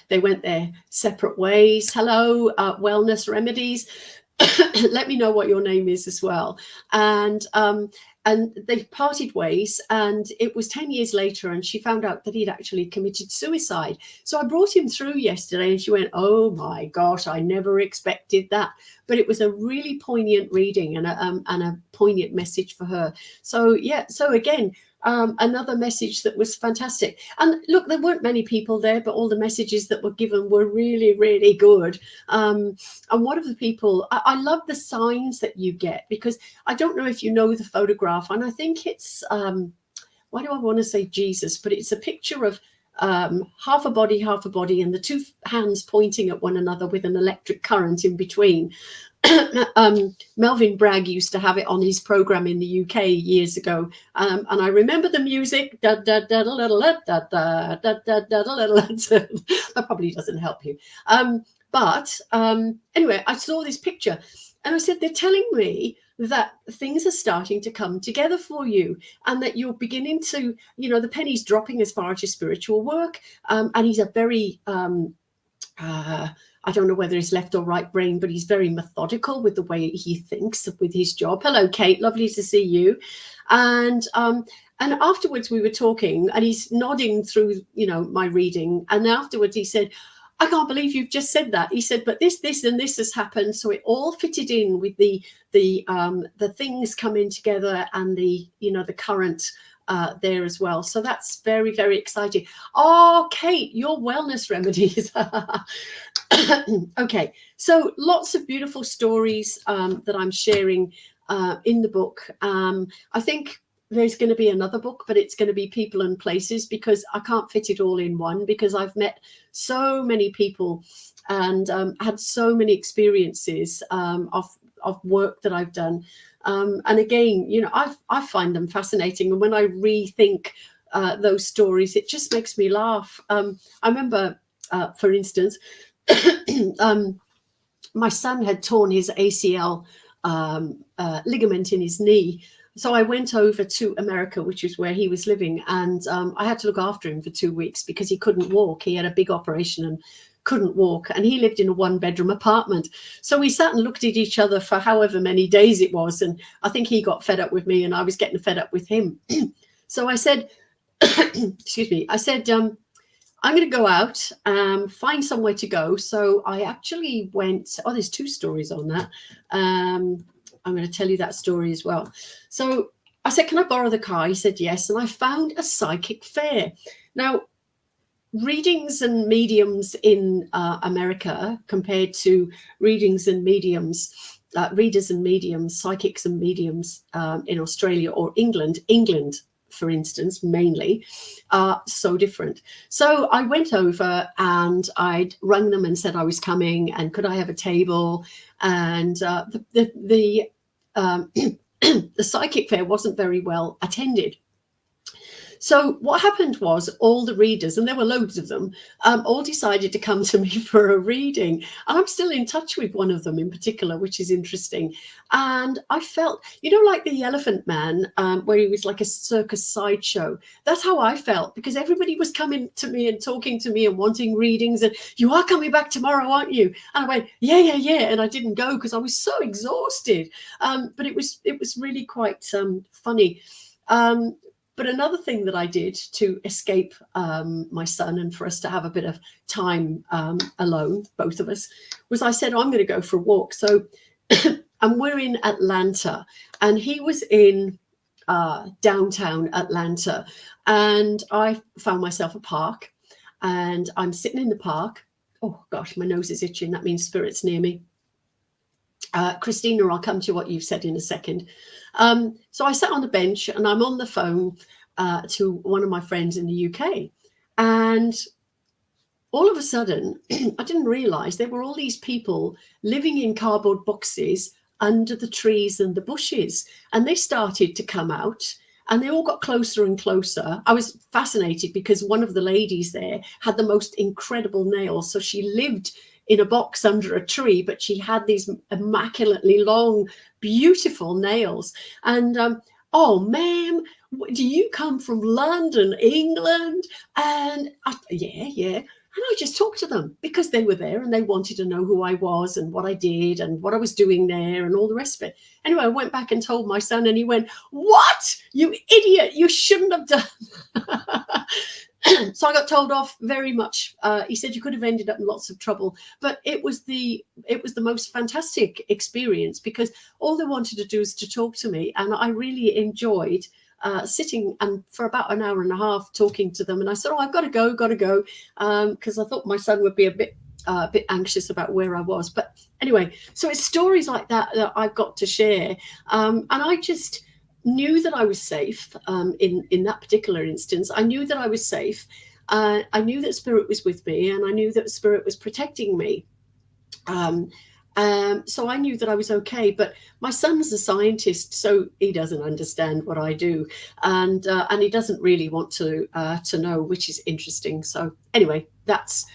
they went their separate ways. Hello, Wellness Remedies. Let me know what your name is as well. And they parted ways, and it was 10 years later, and she found out that he'd actually committed suicide. So I brought him through yesterday, and she went, oh my gosh, I never expected that. But it was a really poignant reading and a poignant message for her. So yeah, so again, another message that was fantastic. And look, there weren't many people there, but all the messages that were given were really, really good. And one of the people, I love the signs that you get, because I don't know if you know the photograph, and I think it's, why do I want to say Jesus, but it's a picture of half a body, and the 2 hands pointing at one another with an electric current in between. Melvin Bragg used to have it on his program in the UK years ago, and I remember the music. That probably doesn't help you, but anyway, I saw this picture and I said, they're telling me that things are starting to come together for you, and that you're beginning to, you know, the penny's dropping as far as your spiritual work. And he's a very I don't know whether he's left or right brain, but he's very methodical with the way he thinks with his job. Hello, Kate. Lovely to see you. And afterwards we were talking, and he's nodding through, you know, my reading. And afterwards he said, I can't believe you've just said that. He said, but this, and this has happened. So it all fitted in with the things coming together and the, you know, the current there as well. So that's very, very exciting. Oh, Kate, your wellness remedies. Okay, so lots of beautiful stories that I'm sharing in the book. I think there's going to be another book, but it's going to be people and places, because I can't fit it all in one, because I've met so many people and had so many experiences of of work that I've done. And again, you know, I find them fascinating. And when I rethink those stories, it just makes me laugh. I remember, for instance, my son had torn his ACL ligament in his knee. So I went over to America, which is where he was living, and I had to look after him for 2 weeks because he couldn't walk. He had a big operation and couldn't walk, and he lived in a 1-bedroom apartment. So we sat and looked at each other for however many days it was, and I think he got fed up with me and I was getting fed up with him. So I said, excuse me, I said, I'm going to go out, find somewhere to go. So I actually went, oh, there's 2 stories on that. I'm going to tell you that story as well. So I said, can I borrow the car? He said, yes. And I found a psychic fair. Now, readings and mediums in America compared to readings and mediums, readers and mediums, psychics and mediums in Australia or England, for instance, mainly, are so different. So I went over and I'd rung them and said I was coming and could I have a table? And the psychic fair wasn't very well attended. So what happened was all the readers, and there were loads of them, all decided to come to me for a reading. And I'm still in touch with one of them in particular, which is interesting. And I felt, you know, like the Elephant Man, where he was like a circus sideshow. That's how I felt, because everybody was coming to me and talking to me and wanting readings. And you are coming back tomorrow, aren't you? And I went, yeah. And I didn't go because I was so exhausted. But it was really quite funny. But another thing that I did to escape my son and for us to have a bit of time alone, both of us, was I said, oh, I'm going to go for a walk. So, and we're in Atlanta, and he was in downtown Atlanta, and I found myself a park, and I'm sitting in the park. Oh gosh, my nose is itching. That means spirit's near me. Christina, I'll come to what you've said in a second. So I sat on the bench and I'm on the phone to one of my friends in the UK. And all of a sudden, I didn't realize there were all these people living in cardboard boxes under the trees and the bushes. And they started to come out and they all got closer and closer. I was fascinated because one of the ladies there had the most incredible nails. So she lived in a box under a tree, but she had these immaculately long, beautiful nails. And oh, ma'am, do you come from London, England? And yeah. And I just talked to them because they were there and they wanted to know who I was and what I did and what I was doing there and all the rest of it. Anyway, I went back and told my son and he went, what? You idiot, you shouldn't have done. So I got told off very much. He said you could have ended up in lots of trouble, but it was the most fantastic experience because all they wanted to do is to talk to me, and I really enjoyed sitting and for about an hour and a half talking to them. And I said, "Oh, I've got to go," because I thought my son would be a bit anxious about where I was. But anyway, so it's stories like that that I've got to share, and I just knew that I was safe in that particular instance. I knew that I was safe. I knew that spirit was with me, and I knew that spirit was protecting me. So I knew that I was okay. But my son's a scientist, so he doesn't understand what I do, and he doesn't really want to know, which is interesting. So anyway, that's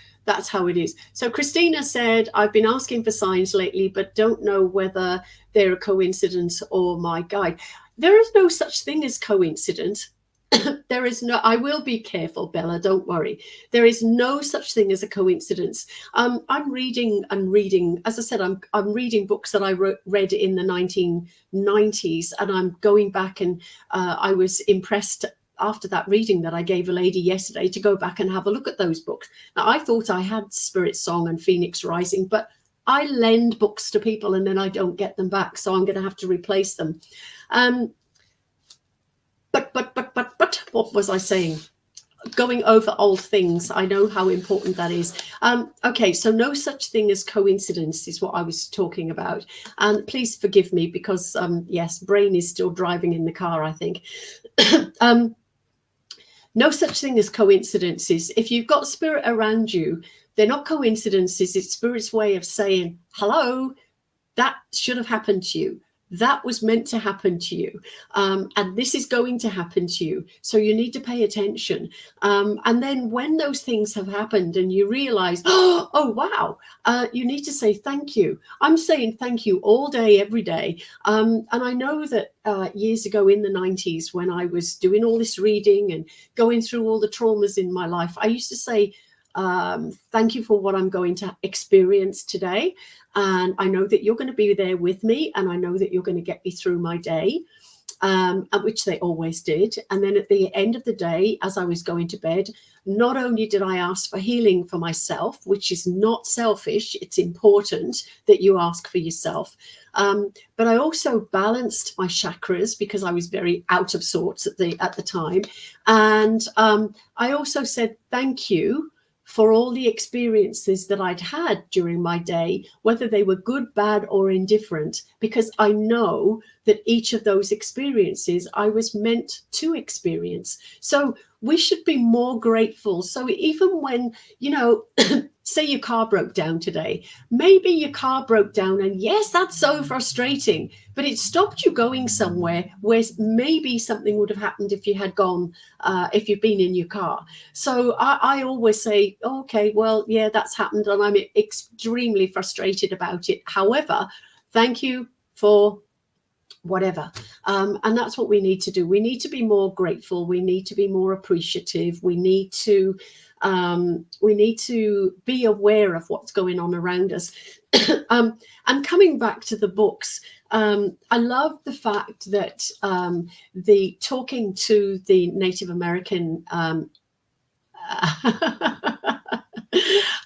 how it is. So Christina said, I've been asking for signs lately, but don't know whether they're a coincidence or my guide. There is no such thing as coincidence. There is no, I will be careful, Bella, don't worry. There is no such thing as a coincidence. I'm reading, as I said, I'm reading books that I read in the 1990s, and I'm going back and I was impressed after that reading that I gave a lady yesterday to go back and have a look at those books. Now, I thought I had Spirit Song and Phoenix Rising, but I lend books to people and then I don't get them back, so I'm going to have to replace them. But what was I saying? Going over old things. I know how important that is. Okay, so no such thing as coincidence is what I was talking about. And please forgive me because, yes, brain is still driving in the car, I think. No such thing as coincidences. If you've got spirit around you, they're not coincidences. It's spirit's way of saying, hello, that should have happened to you. That was meant to happen to you. And this is going to happen to you. So you need to pay attention. And then when those things have happened and you realize, oh, wow, you need to say thank you. I'm saying thank you all day, every day. And I know that years ago in the 90s, when I was doing all this reading and going through all the traumas in my life, I used to say, thank you for what I'm going to experience today. And I know that you're going to be there with me, and I know that you're going to get me through my day, which they always did. And then at the end of the day, as I was going to bed, not only did I ask for healing for myself, which is not selfish, it's important that you ask for yourself, but I also balanced my chakras because I was very out of sorts at the time. And I also said thank you for all the experiences that I'd had during my day, whether they were good, bad, or indifferent, because I know that each of those experiences I was meant to experience. So we should be more grateful. So even when, you know, say your car broke down today, maybe your car broke down, and yes, that's so frustrating, but it stopped you going somewhere where maybe something would have happened if you had gone, if you've been in your car. So I always say, okay, well, yeah, that's happened, and I'm extremely frustrated about it. However, thank you for whatever. And that's what we need to do. We need to be more grateful. We need to be more appreciative. We need to be aware of what's going on around us. And coming back to the books, I love the fact that the talking to the Native American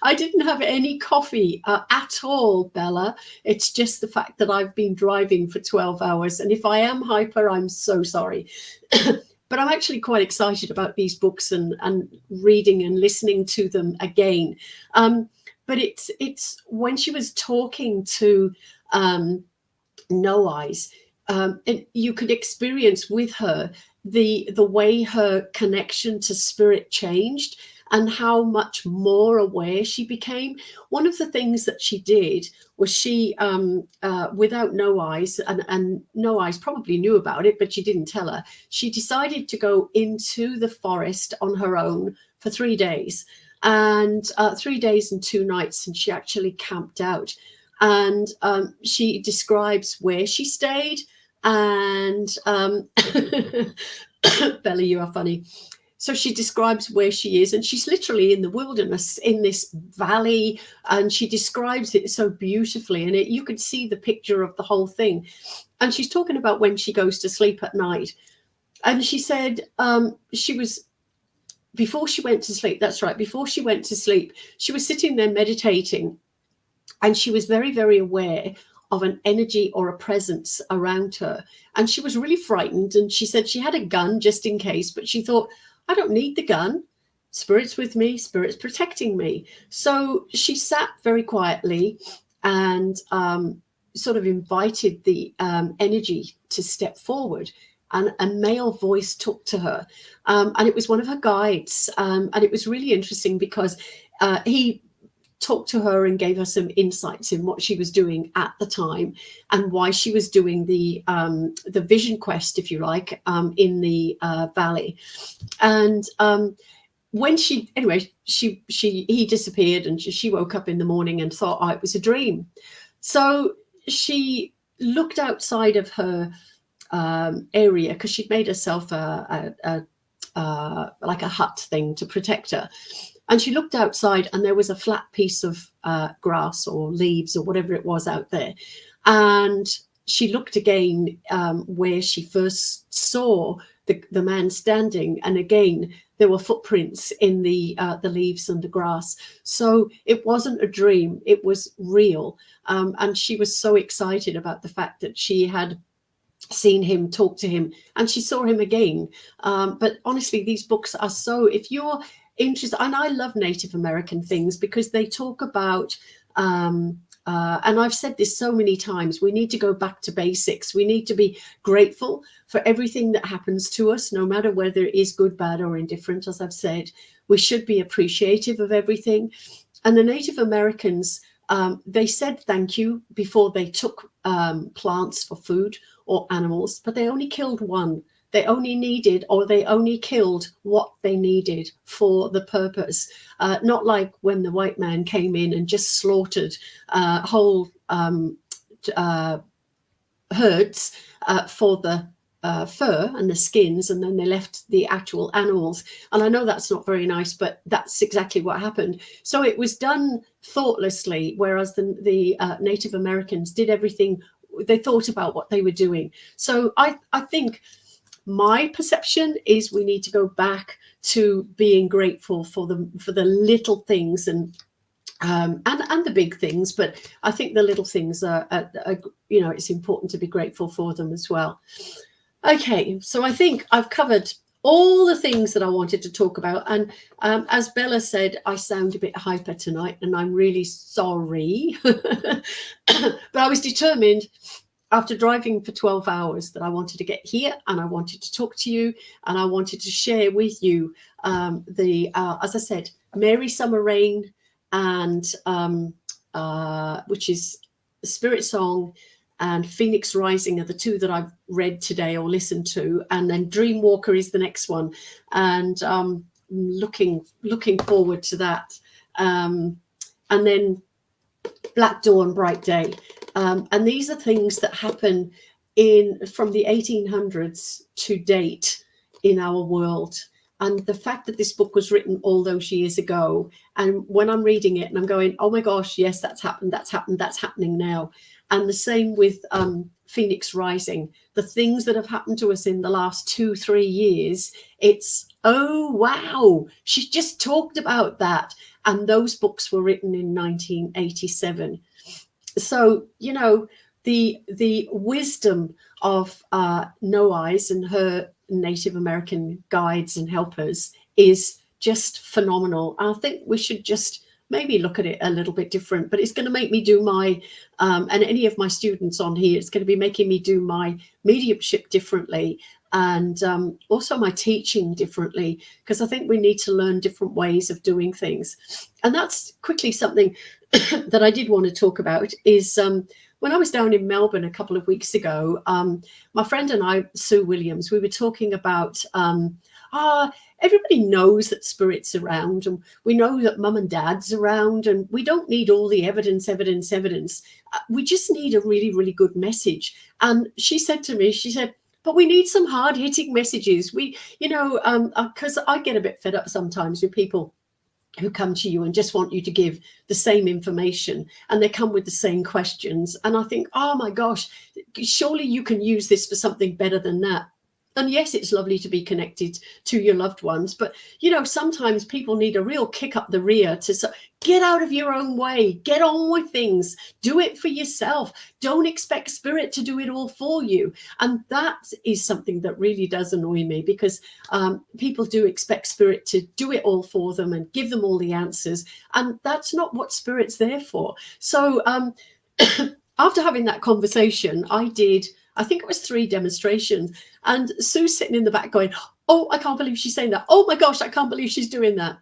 I didn't have any coffee at all, Bella. It's just the fact that I've been driving for 12 hours. And if I am hyper, I'm so sorry. But I'm actually quite excited about these books and reading and listening to them again. But it's when she was talking to No Eyes, you could experience with her the way her connection to spirit changed and how much more aware she became. One of the things that she did was she, without No Eyes, and No Eyes probably knew about it, but she didn't tell her, she decided to go into the forest on her own for 3 days, and 3 days and 2 nights, and she actually camped out. And she describes where she stayed, and Bella, you are funny. So she describes where she is, and she's literally in the wilderness in this valley, and she describes it so beautifully, and you could see the picture of the whole thing. And she's talking about when she goes to sleep at night. And she said she was, before she went to sleep, that's right, before she went to sleep, she was sitting there meditating, and she was very, very aware of an energy or a presence around her. And she was really frightened. And she said she had a gun just in case, but she thought, I don't need the gun. Spirit's with me. Spirit's protecting me. So she sat very quietly and sort of invited the energy to step forward. And a male voice talked to her. And it was one of her guides. And it was really interesting because he talked to her and gave her some insights in what she was doing at the time and why she was doing the vision quest, if you like, in the valley. And when he disappeared, and she woke up in the morning and thought, oh, it was a dream. So she looked outside of her area, because she'd made herself like a hut thing to protect her. And she looked outside, and there was a flat piece of grass or leaves or whatever it was out there. And she looked again where she first saw the man standing. And again, there were footprints in the leaves and the grass. So it wasn't a dream, it was real. And she was so excited about the fact that she had seen him, talk to him, and she saw him again. But honestly, these books are so, if you're interested, and I love Native American things because they talk about and I've said this so many times, we need to go back to basics. We need to be grateful for everything that happens to us, no matter whether it is good, bad, or indifferent. As I've said, we should be appreciative of everything. And the Native Americans they said thank you before they took plants for food or animals, but they only killed one. They only needed, or they only killed what they needed for the purpose. Not like when the white man came in and just slaughtered whole herds for the fur and the skins, and then they left the actual animals. And I know that's not very nice, but that's exactly what happened. So it was done thoughtlessly, whereas the Native Americans did everything. They thought about what they were doing. So I think my perception is we need to go back to being grateful for the little things and the big things, but I think the little things are it's important to be grateful for them as well. Okay, so I think I've covered all the things that I wanted to talk about, and as Bella said, I sound a bit hyper tonight, and I'm really sorry. But I was determined, after driving for 12 hours, that I wanted to get here and I wanted to talk to you, and I wanted to share with you as I said, Mary Summer Rain, and which is Spirit Song, and Phoenix Rising are the two that I've read today or listened to, and then Dreamwalker is the next one, and looking forward to that, and then Black Dawn, Bright Day, and these are things that happen from the 1800s to date in our world. And the fact that this book was written all those years ago, and when I'm reading it and I'm going, oh my gosh, yes, that's happened, that's happening now. And the same with Phoenix Rising, the things that have happened to us in the last 2-3 years, it's, oh, wow, she just talked about that. And those books were written in 1987. So, the wisdom of No Eyes and her Native American guides and helpers is just phenomenal. I think we should just maybe look at it a little bit different, but it's going to make me do my and any of my students on here, it's going to be making me do my mediumship differently, and also my teaching differently, because I think we need to learn different ways of doing things. And that's quickly something that I did want to talk about is when I was down in Melbourne a couple of weeks ago, my friend and I, Sue Williams, we were talking about everybody knows that spirit's around, and we know that mum and dad's around, and we don't need all the evidence. We just need a really, really good message. And she said to me, but we need some hard-hitting messages. Because I get a bit fed up sometimes with people who come to you and just want you to give the same information, and they come with the same questions. And I think, oh my gosh, surely you can use this for something better than that. And yes, it's lovely to be connected to your loved ones, but sometimes people need a real kick up the rear to get out of your own way, get on with things, do it for yourself. Don't expect spirit to do it all for you. And that is something that really does annoy me, because people do expect spirit to do it all for them and give them all the answers. And that's not what spirit's there for. So after having that conversation, I think it was 3 demonstrations, and Sue's sitting in the back going, oh, I can't believe she's saying that. Oh my gosh, I can't believe she's doing that.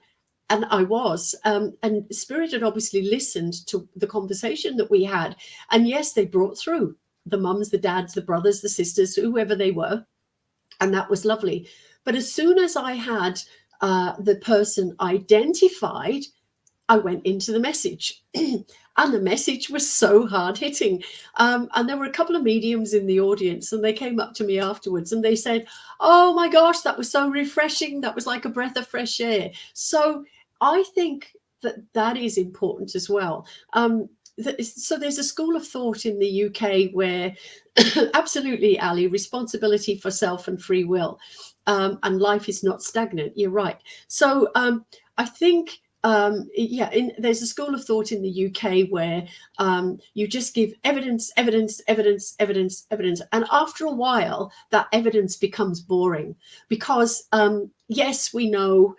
And I was, and Spirit had obviously listened to the conversation that we had. And yes, they brought through the mums, the dads, the brothers, the sisters, whoever they were. And that was lovely. But as soon as I had the person identified, I went into the message. And the message was so hard hitting. And there were a couple of mediums in the audience, and they came up to me afterwards and they said, oh my gosh, that was so refreshing. That was like a breath of fresh air. So I think that is important as well. So there's a school of thought in the UK where absolutely, Ali, responsibility for self and free will, and life is not stagnant. You're right. So I think there's a school of thought in the UK where you just give evidence, and after a while that evidence becomes boring, because yes, we know,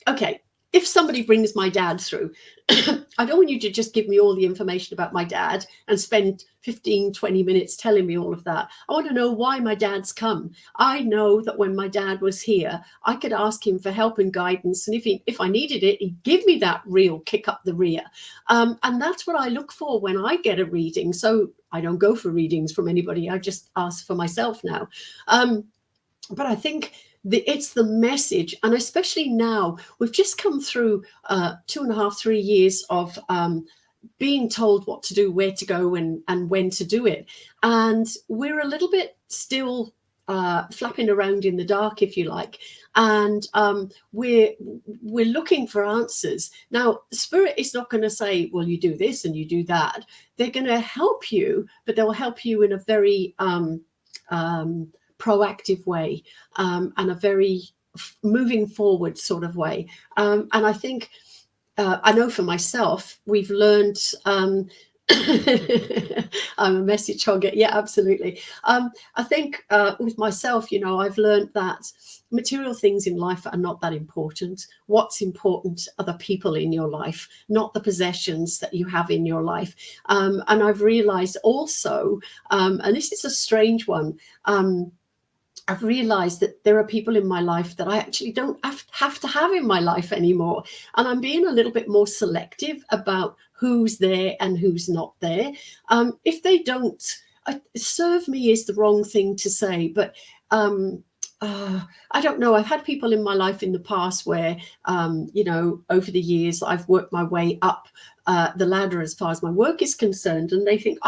okay, if somebody brings my dad through, I don't want you to just give me all the information about my dad and spend 15, 20 minutes telling me all of that. I want to know why my dad's come. I know that when my dad was here, I could ask him for help and guidance. And if I needed it, he'd give me that real kick up the rear. And that's what I look for when I get a reading. So I don't go for readings from anybody. I just ask for myself now. But I think it's the message, and especially now, we've just come through 2.5, 3 years of being told what to do, where to go, and when to do it. And we're a little bit still flapping around in the dark, if you like. And we're looking for answers. Now, Spirit is not going to say, well, you do this and you do that. They're going to help you, but they'll help you in a very proactive way, and a very moving forward sort of way. And I think, I know for myself, we've learned, I'm a message hogger. Yeah, absolutely. I think with myself, you know, I've learned that material things in life are not that important. What's important are the people in your life, not the possessions that you have in your life. And I've realized also, and this is a strange one, I've realized that there are people in my life that I actually don't have to have in my life anymore. And I'm being a little bit more selective about who's there and who's not there. If they don't serve me is the wrong thing to say, but I don't know. I've had people in my life in the past where, you know, over the years, I've worked my way up the ladder as far as my work is concerned, and they think,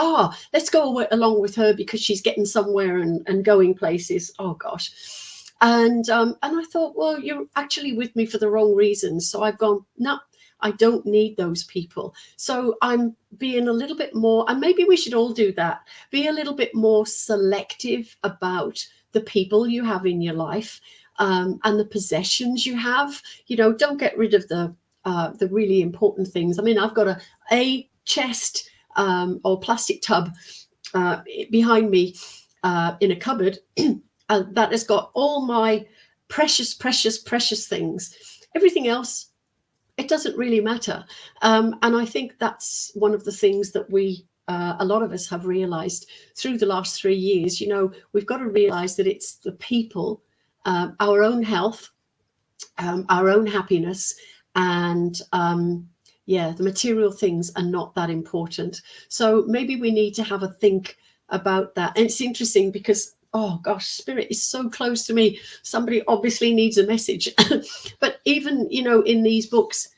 let's go along with her because she's getting somewhere and going places. Oh gosh. And I thought, well, you're actually with me for the wrong reasons. So I've gone, no, I don't need those people. So I'm being a little bit more, and maybe we should all do that, be a little bit more selective about the people you have in your life, and the possessions you have. You know, don't get rid of the really important things. I mean, I've got a chest or plastic tub behind me in a cupboard that has got all my precious things. Everything else, it doesn't really matter. And I think that's one of the things that we, a lot of us have realized through the last 3 years. You know, we've got to realize that it's the people, our own health, our own happiness, and the material things are not that important. So maybe we need to have a think about that. And it's interesting because, oh gosh, Spirit is so close to me. Somebody obviously needs a message. But even, you know, in these books,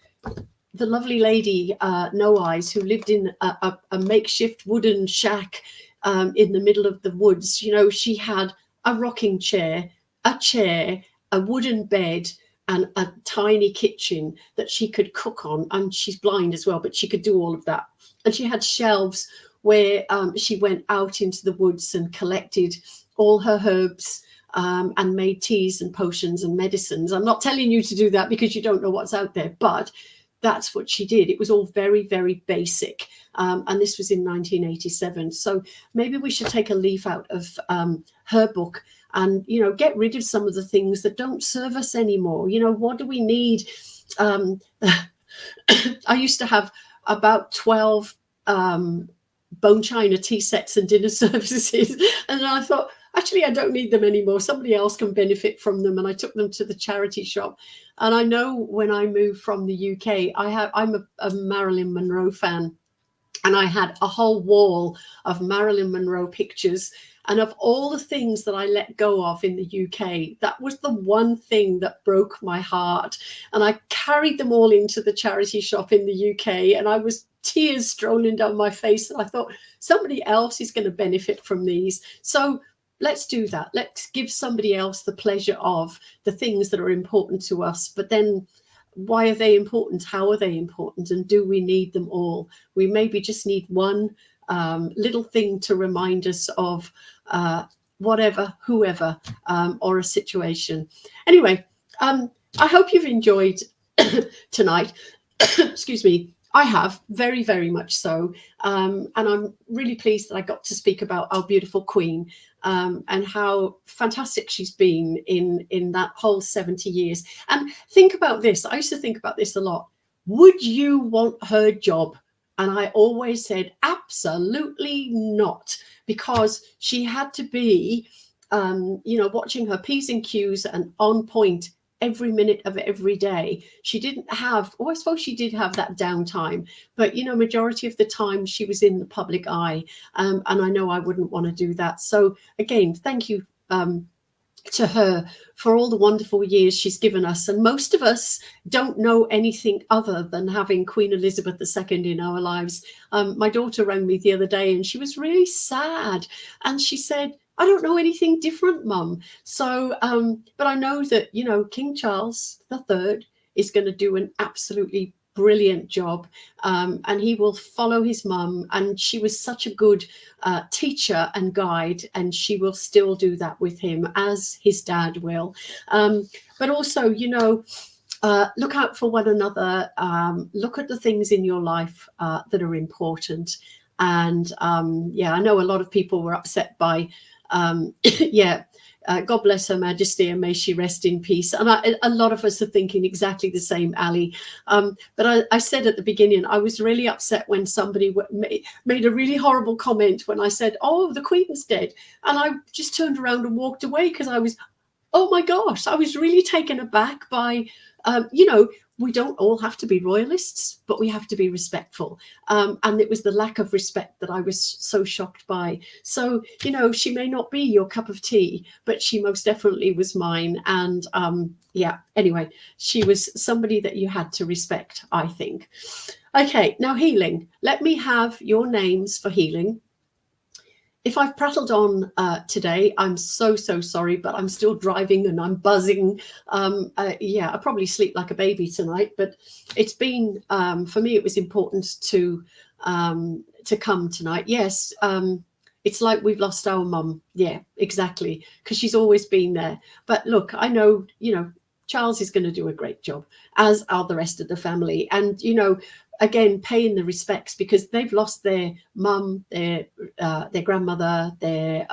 the lovely lady, No Eyes, who lived in a makeshift wooden shack in the middle of the woods, you know, she had a rocking chair, a wooden bed, and a tiny kitchen that she could cook on. And she's blind as well, but she could do all of that. And she had shelves where she went out into the woods and collected all her herbs, and made teas and potions and medicines. I'm not telling you to do that because you don't know what's out there, but that's what she did. It was all very, very basic. And this was in 1987. So maybe we should take a leaf out of her book and, you know, get rid of some of the things that don't serve us anymore. You know, what do we need? I used to have about 12 bone china tea sets and dinner services. And I thought, actually, I don't need them anymore. Somebody else can benefit from them. And I took them to the charity shop. And I know when I moved from the UK, I'm a Marilyn Monroe fan. And I had a whole wall of Marilyn Monroe pictures. And of all the things that I let go of in the UK, that was the one thing that broke my heart. And I carried them all into the charity shop in the UK. And I was tears strolling down my face. And I thought, somebody else is going to benefit from these. So let's do that. Let's give somebody else the pleasure of the things that are important to us. But then, why are they important? How are they important? And do we need them all? We maybe just need one little thing to remind us of whatever, whoever, or a situation. Anyway, I hope you've enjoyed tonight. Excuse me. I have, very, very much so. And I'm really pleased that I got to speak about our beautiful Queen, and how fantastic she's been in that whole 70 years. And think about this. I used to think about this a lot. Would you want her job? And I always said, absolutely not, because she had to be, watching her P's and Q's and on point every minute of every day. She didn't have, I suppose she did have that downtime, but majority of the time she was in the public eye, and I know I wouldn't want to do that. So again, thank you to her for all the wonderful years she's given us. And most of us don't know anything other than having Queen Elizabeth II in our lives. My daughter rang me the other day and she was really sad, and she said, I don't know anything different, Mum. So, but I know that, King Charles III is going to do an absolutely brilliant job, and he will follow his mum. And she was such a good teacher and guide, and she will still do that with him, as his dad will. But also, look out for one another. Look at the things in your life that are important. And I know a lot of people were upset by God bless Her Majesty and may she rest in peace. And a lot of us are thinking exactly the same, Ali. But I said at the beginning, I was really upset when somebody made a really horrible comment when I said, oh, the Queen's dead. And I just turned around and walked away because I was, oh my gosh, I was really taken aback by, we don't all have to be royalists, but we have to be respectful. And it was the lack of respect that I was so shocked by. So, she may not be your cup of tea, but she most definitely was mine. And anyway, she was somebody that you had to respect, I think. Okay, now healing. Let me have your names for healing. If I've prattled on today, I'm so sorry, but I'm still driving and I'm buzzing. I probably sleep like a baby tonight, but it's been, for me, it was important to come tonight. Yes, it's like we've lost our mum. Yeah, exactly, because she's always been there. But look, I know, Charles is going to do a great job, as are the rest of the family. And, again, paying the respects, because they've lost their mum, their grandmother, their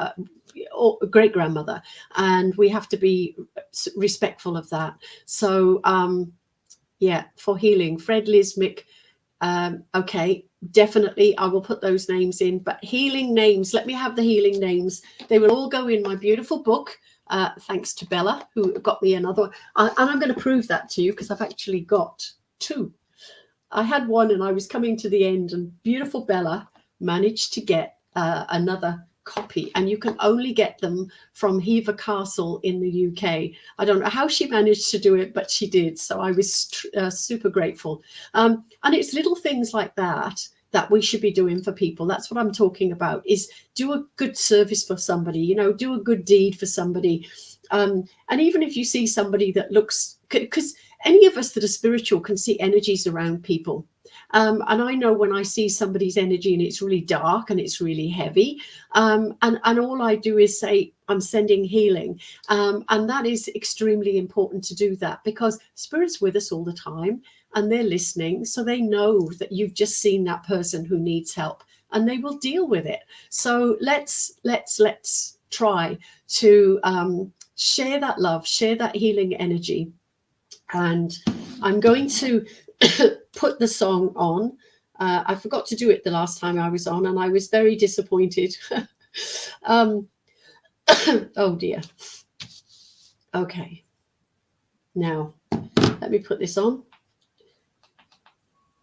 great grandmother, and we have to be respectful of that. So for healing, Fred, Liz, Mick, okay, definitely I will put those names in. But healing names, let me have the healing names. They will all go in my beautiful book, thanks to Bella, who got me another one. And I'm going to prove that to you, because I've actually got two. I had one and I was coming to the end, and beautiful Bella managed to get another copy, and you can only get them from Hever Castle in the UK. I don't know how she managed to do it, but she did. So I was super grateful. And it's little things like that we should be doing for people. That's what I'm talking about, is do a good service for somebody, do a good deed for somebody. And even if you see somebody that looks, because any of us that are spiritual can see energies around people. And I know when I see somebody's energy and it's really dark and it's really heavy, and all I do is say, I'm sending healing. And that is extremely important to do that, because Spirit's with us all the time and they're listening. So they know that you've just seen that person who needs help, and they will deal with it. So let's try to share that love, share that healing energy. And I'm going to put the song on. I forgot to do it the last time I was on, and I was very disappointed. Oh dear. Okay. Now, let me put this on.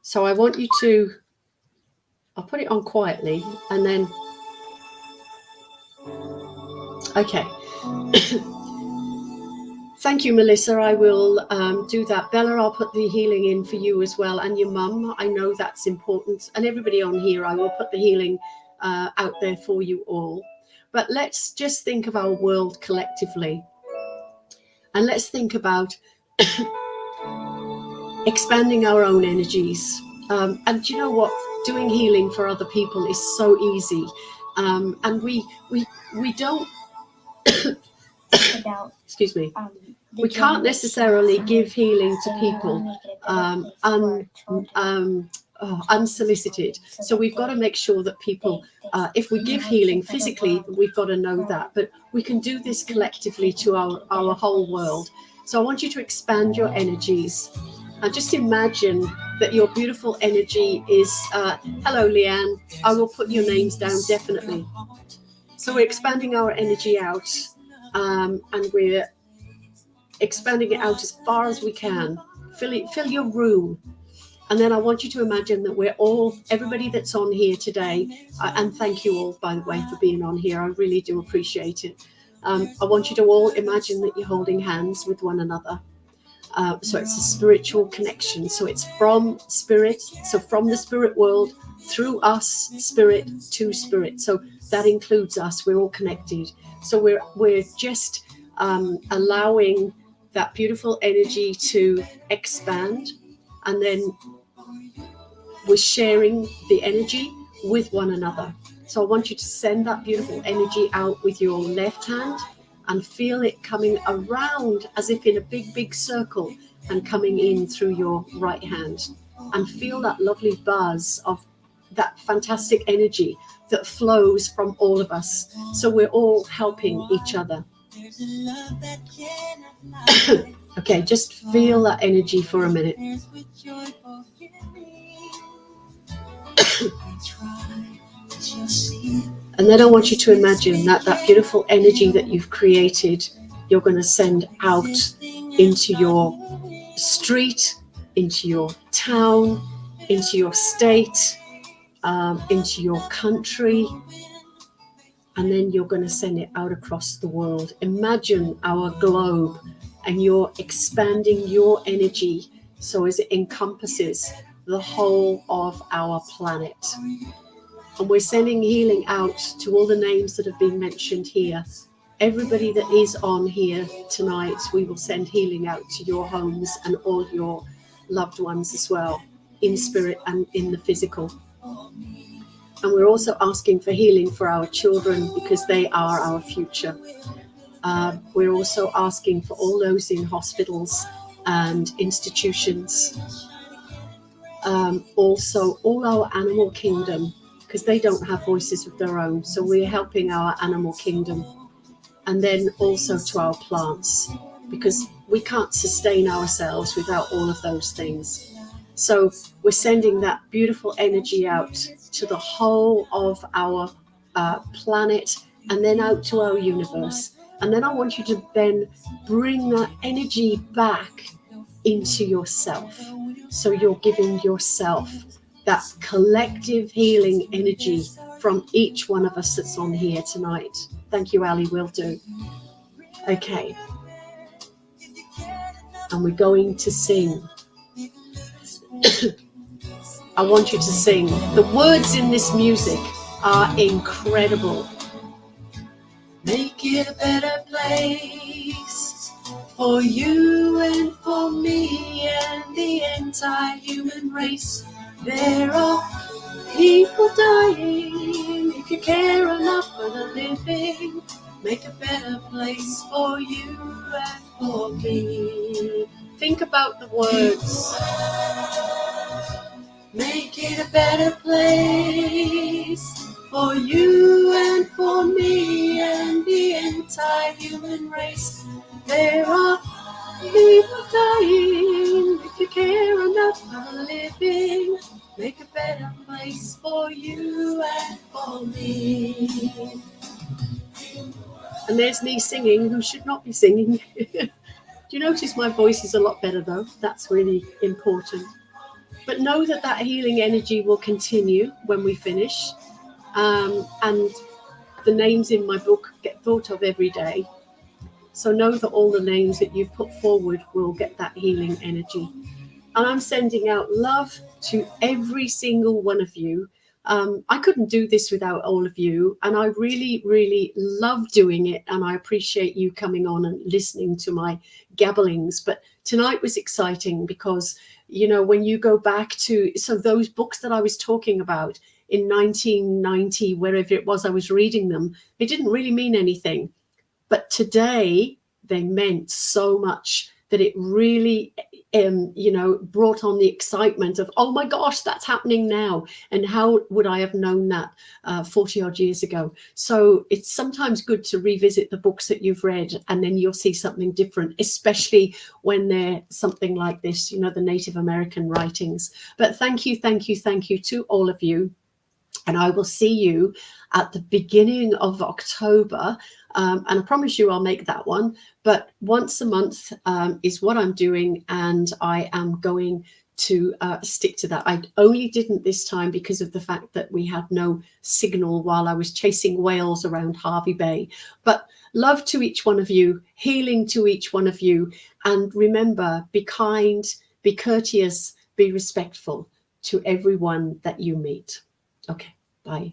So I want you to, I'll put it on quietly, and then, okay. Thank you, Melissa. I will do that. Bella, I'll put the healing in for you as well, and your mum. I know that's important. And everybody on here, I will put the healing out there for you all. But let's just think of our world collectively. And let's think about expanding our own energies. And you know what? Doing healing for other people is so easy. And we don't... excuse me. We can't necessarily give healing to people unsolicited. So we've got to make sure that people, if we give healing physically, we've got to know that, but we can do this collectively to our whole world. So I want you to expand your energies and just imagine that your beautiful energy is, hello Leanne, I will put your names down definitely. So we're expanding our energy out, and we're expanding it out as far as we can. Fill your room. And then I want you to imagine that we're all, everybody that's on here today, and thank you all, by the way, for being on here. I really do appreciate it. I want you to all imagine that you're holding hands with one another. So it's a spiritual connection. So it's from spirit, so from the spirit world, through us, spirit to spirit. So that includes us. We're all connected. So we're just allowing that beautiful energy to expand, and then we're sharing the energy with one another. So I want you to send that beautiful energy out with your left hand and feel it coming around as if in a big circle and coming in through your right hand, and feel that lovely buzz of that fantastic energy that flows from all of us. So we're all helping each other. Okay, just feel that energy for a minute. And then I want you to imagine that beautiful energy that you've created, you're going to send out into your street, into your town, into your state, into your country, and then you're going to send it out across the world. Imagine our globe, and you're expanding your energy so as it encompasses the whole of our planet. And we're sending healing out to all the names that have been mentioned here. Everybody that is on here tonight, we will send healing out to your homes and all your loved ones as well, in spirit and in the physical. And we're also asking for healing for our children, because they are our future. We're also asking for all those in hospitals and institutions. Also all our animal kingdom, because they don't have voices of their own. So we're helping our animal kingdom. And then also to our plants, because we can't sustain ourselves without all of those things. So we're sending that beautiful energy out to the whole of our planet, and then out to our universe. And then I want you to then bring that energy back into yourself. So you're giving yourself that collective healing energy from each one of us that's on here tonight. Thank you, Ali, will do. Okay. And we're going to sing. I want you to sing. The words in this music are incredible. Make it a better place for you and for me and the entire human race. There are people dying. If you care enough for the living, make a better place for you and for me. Think about the words. Make it a better place for you and for me and the entire human race. There are people dying. If you care enough for living, make a better place for you and for me. And there's me singing, who should not be singing. Do you notice my voice is a lot better though? That's really important. But know that that healing energy will continue when we finish. And the names in my book get thought of every day. So know that all the names that you've put forward will get that healing energy. And I'm sending out love to every single one of you. I couldn't do this without all of you. And I really, really love doing it. And I appreciate you coming on and listening to my gabblings. But tonight was exciting because, you know, when you go back to, so those books that I was talking about in 1990, wherever it was I was reading them, it didn't really mean anything. But today they meant so much. that it really, you know, brought on the excitement of, oh my gosh, that's happening now. And how would I have known that 40 odd years ago? So it's sometimes good to revisit the books that you've read, and then you'll see something different, especially when they're something like this, you know, the Native American writings. But thank you, thank you, thank you to all of you. And I will see you at the beginning of October. And I promise you I'll make that one. But once a month is what I'm doing, and I am going to stick to that. I only didn't this time because of the fact that we had no signal while I was chasing whales around Hervey Bay. But love to each one of you, healing to each one of you. And remember, be kind, be courteous, be respectful to everyone that you meet. Okay, bye.